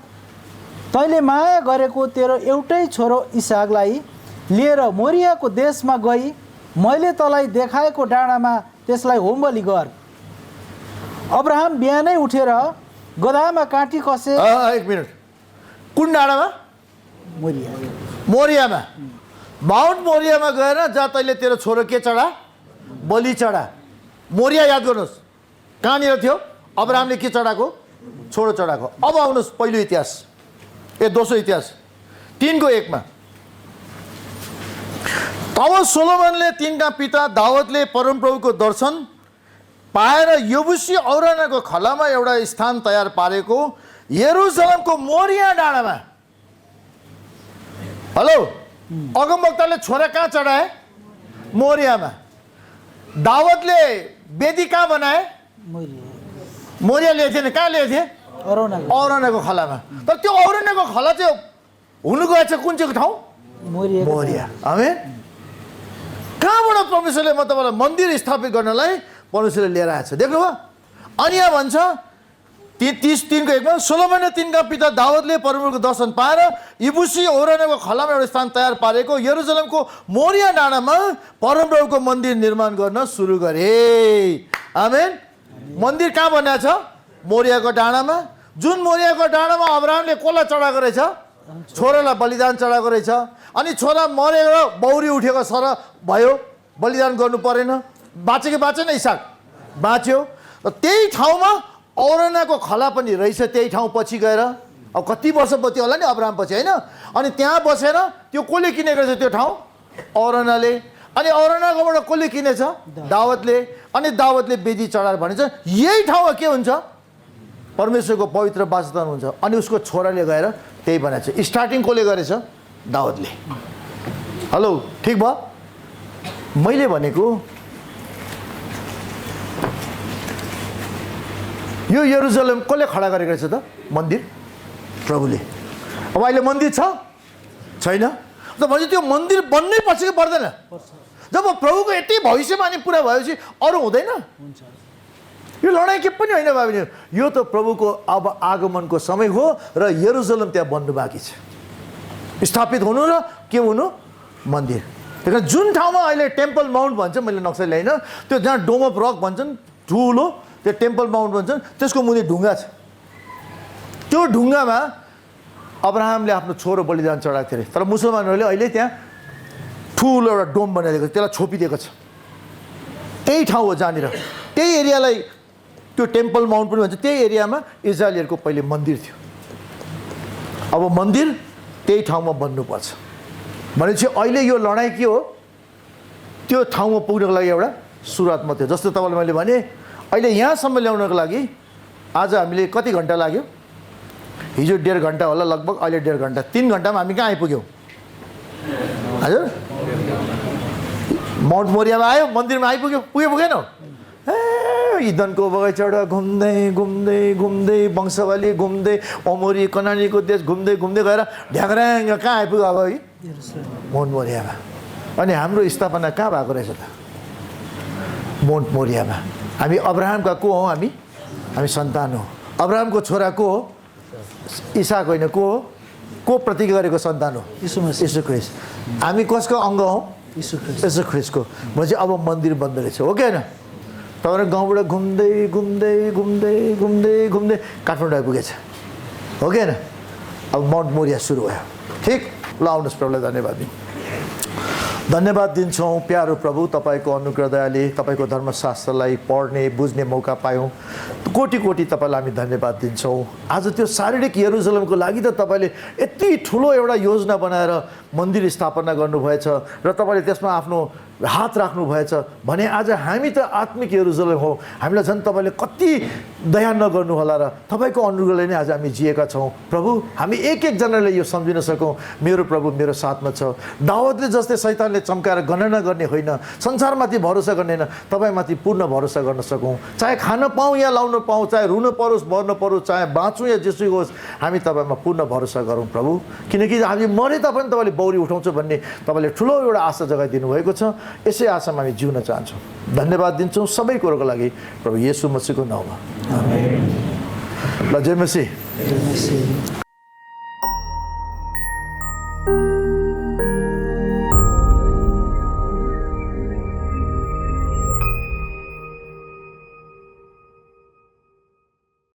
तैँले माया गरेको तेरो एउटै छोरो इसाकलाई लिएर मोरियाको देशमा गई मैले तँलाई देखाएको डाँडामा त्यसलाई होम बलि गर। अब्राहम बिहानै उठेर गधामा काटी कसे। 1 मिनट। कुन डाँडामा? मोरिया। मोरियामा। माउन्ट मोरियामा गएर जहाँ तैँले तेरो छोरो के चढा? बलि चढा। मोरिया याद गर्नुहोस् कहाँनिर थियो? अब्राहमले के चढाएको? छोरो चढाएको। अब आउनुहोस् पहिलो इतिहास, दोस्रो इतिहास 3:1 मा। तब सोलोमनले तिनका पिता दाउदले परमप्रभुको दर्शन पाएर यबुसी औरनाको खलामा एउटा स्थान तयार पारेको यरुसलेमको मोरिया डाँडामा। हेलो, अगमवक्ताले छोरा कहाँ चढाए? मोरियामा। दाउदले वेदी कहाँ बनाए? मोरिया ल्याएको थिएन, कहाँ ल्याएको थिए? औरनाको खलामा। तर त्यो औरनाको खला चाहिँ हुनु गएछ कुन चाहिँ ठाउँ? मोरिया। आमेन। कहाँबाट परमेश्वरले म तपाईँलाई मन्दिर स्थापित गर्नलाई परमेश्वरले लिएर आएछ, देख्नुभयो? अनि यहाँ भन्छ 33:1 मा सोलोमनले तिनका पिता दाउदले परमेश्वरको दर्शन पाएर यबुसी औरनाको खलामा एउटा स्थान तयार पारेको यरुसलेमको मोरिया डाँडामा परमप्रभुको मन्दिर निर्माण गर्न सुरु गरे। आमेन। मन्दिर कहाँ बनाएको छ? मोरियाको डाँडामा। जुन मोरियाको डाँडामा अब्राहमले कसलाई चढाएको रहेछ? छोरालाई बलिदान चढाएको रहेछ। अनि छोरा मरेर बौरी उठेको सर भयो, बलिदान गर्नु परेन। बाँच्यो कि बाँचेन? इसाक बाँच्यो। त्यही ठाउँमा औरनाको खला पनि रहेछ। त्यही ठाउँ पछि गएर अब कति वर्ष पछि होला नि अब्राहम पछि, होइन? अनि त्यहाँ बसेर त्यो कसले किनेको रहेछ त्यो ठाउँ? औरनाले। अनि औरनाकोबाट कसले किनेछ? दाउदले। अनि दाउदले वेदी चढाएर भनेछ यही ठाउँमा के हुन्छ? परमेश्वरको पवित्र वासस्थान हुन्छ। अनि उसको छोराले गएर त्यही बनाएछ। स्टार्टिङ कसले गरेछ? दाउदले। हेलो, ठिक भयो? मैले भनेको यो यरुसलेम कसले खडा गरेको रहेछ त? मन्दिर प्रभुले। अब अहिले मन्दिर छ? छैन। त भने त्यो मन्दिर बन्नै पर्छ कि पर्दैन? जब प्रभुको यति भविष्यवाणी पुरा भएपछि अरू हुँदैन यो लडाइँ के पनि होइन भाइ यो त प्रभुको अब आगमनको समय हो र यरुसलेम त्यहाँ बन्नु बाँकी छ स्थापित हुनु र के हुनु मन्दिर त्यही कारण जुन ठाउँमा अहिले टेम्पल माउन्ट भन्छ मैले नक्सा ल्याइन त्यो जहाँ डोम अफ रक भन्छन् ठुलो त्यो टेम्पल माउन्ट भन्छन् त्यसको मुनि ढुङ्गा छ त्यो ढुङ्गामा अब्राहमले आफ्नो छोरो बलिदान चढाएको थियो तर मुसलमानहरूले अहिले त्यहाँ ठुलो एउटा डोम बनाइदिएको छ त्यसलाई छोपिदिएको छ त्यही ठाउँ हो जहाँनिर त्यही एरियालाई त्यो टेम्पल माउन्ट पनि भन्छ त्यही एरियामा इजरायलीहरूको पहिले मन्दिर थियो अब मन्दिर त्यही ठाउँमा बन्नुपर्छ भनेपछि अहिले यो लडाइँ के हो त्यो ठाउँमा पुग्नको लागि एउटा सुरुवात मात्रै जस्तो तपाईँलाई मैले भने अहिले यहाँसम्म ल्याउनको लागि आज हामीले कति घन्टा लाग्यो हिजो 1.5 घन्टा होला लगभग अहिले 1.5 घन्टा 3 घन्टामा हामी कहाँ आइपुग्यौँ हजुर माउन्ट मोरियामा आयो मन्दिरमा आइपुग्यो पुगेन इदनको बगैँचाबाट घुम्दै घुम्दै घुम्दै वंशवाली घुम्दै अमोरी कनानीको देश घुम्दै घुम्दै गएर ढ्याङ्ग्राङ कहाँ आइपुग्यो अब है माउन्ट मोरियामा अनि हाम्रो स्थापना कहाँ भएको रहेछ त माउन्ट मोरियामा हामी अब्राहमका को हौँ हामी सन्तान हो अब्राहमको छोरा को हो इसाक होइन को प्रतीक गरेको सन्तान हो यीशु ख्रिस्ट हामी कसको अङ्ग हौँ यीशु ख्रिस्टको भनेपछि अब मन्दिर बन्द रहेछ हो कि होइन तपाईँहरू गाउँबाट घुम्दै घुम्दै घुम्दै घुम्दै घुम्दै काठमाडौँ आइपुगेछ हो कि होइन अब माउन्ट मोरिया सुरु भयो ठिक ल आउनुहोस् प्रभुलाई धन्यवाद दिन्छौँ प्यारो प्रभु तपाईँको अनुग्रह दयाले तपाईँको धर्मशास्त्रलाई पढ्ने बुझ्ने मौका पायौँ कोटी कोटी तपाईँलाई हामी धन्यवाद दिन्छौँ आज त्यो शारीरिक यरुसलेमको लागि त तपाईँले यति ठुलो एउटा योजना बनाएर मन्दिर स्थापना गर्नुभएछ र तपाईँले त्यसमा आफ्नो हात राख्नुभएछ भने आज हामी त आत्मिक यरुसलेम हौ हामीलाई झन् तपाईँले कति दया नगर्नु होला र तपाईँको अनुग्रहले नै आज हामी जिएका छौँ प्रभु हामी एक एकजनाले यो सम्झिन सकौँ मेरो प्रभु मेरो साथमा छ दाउदले जस्तै शैतानले चम्काएर गणना गर्ने होइन संसारमाथि भरोसा गर्ने होइन तपाईँमाथि पूर्ण भरोसा गर्न सकौँ चाहे खान पाऊँ या लाउन पाऊँ चाहे रुन परोस् मर्न परोस् चाहे बाँचौँ या जेसुकै होस् हामी तपाईँमा पूर्ण भरोसा गरौँ प्रभु किनकि हामी मरे तापनि तपाईँले बौरी उठाउँछ भन्ने तपाईँले ठुलो एउटा आशा जगाइदिनु भएको छ यसै आशामा हामी जिउन चाहन्छौँ धन्यवाद दिन्छौँ सबै कुरोको लागि प्रभु येशू मसीहको नाउँमा ल जय मसीह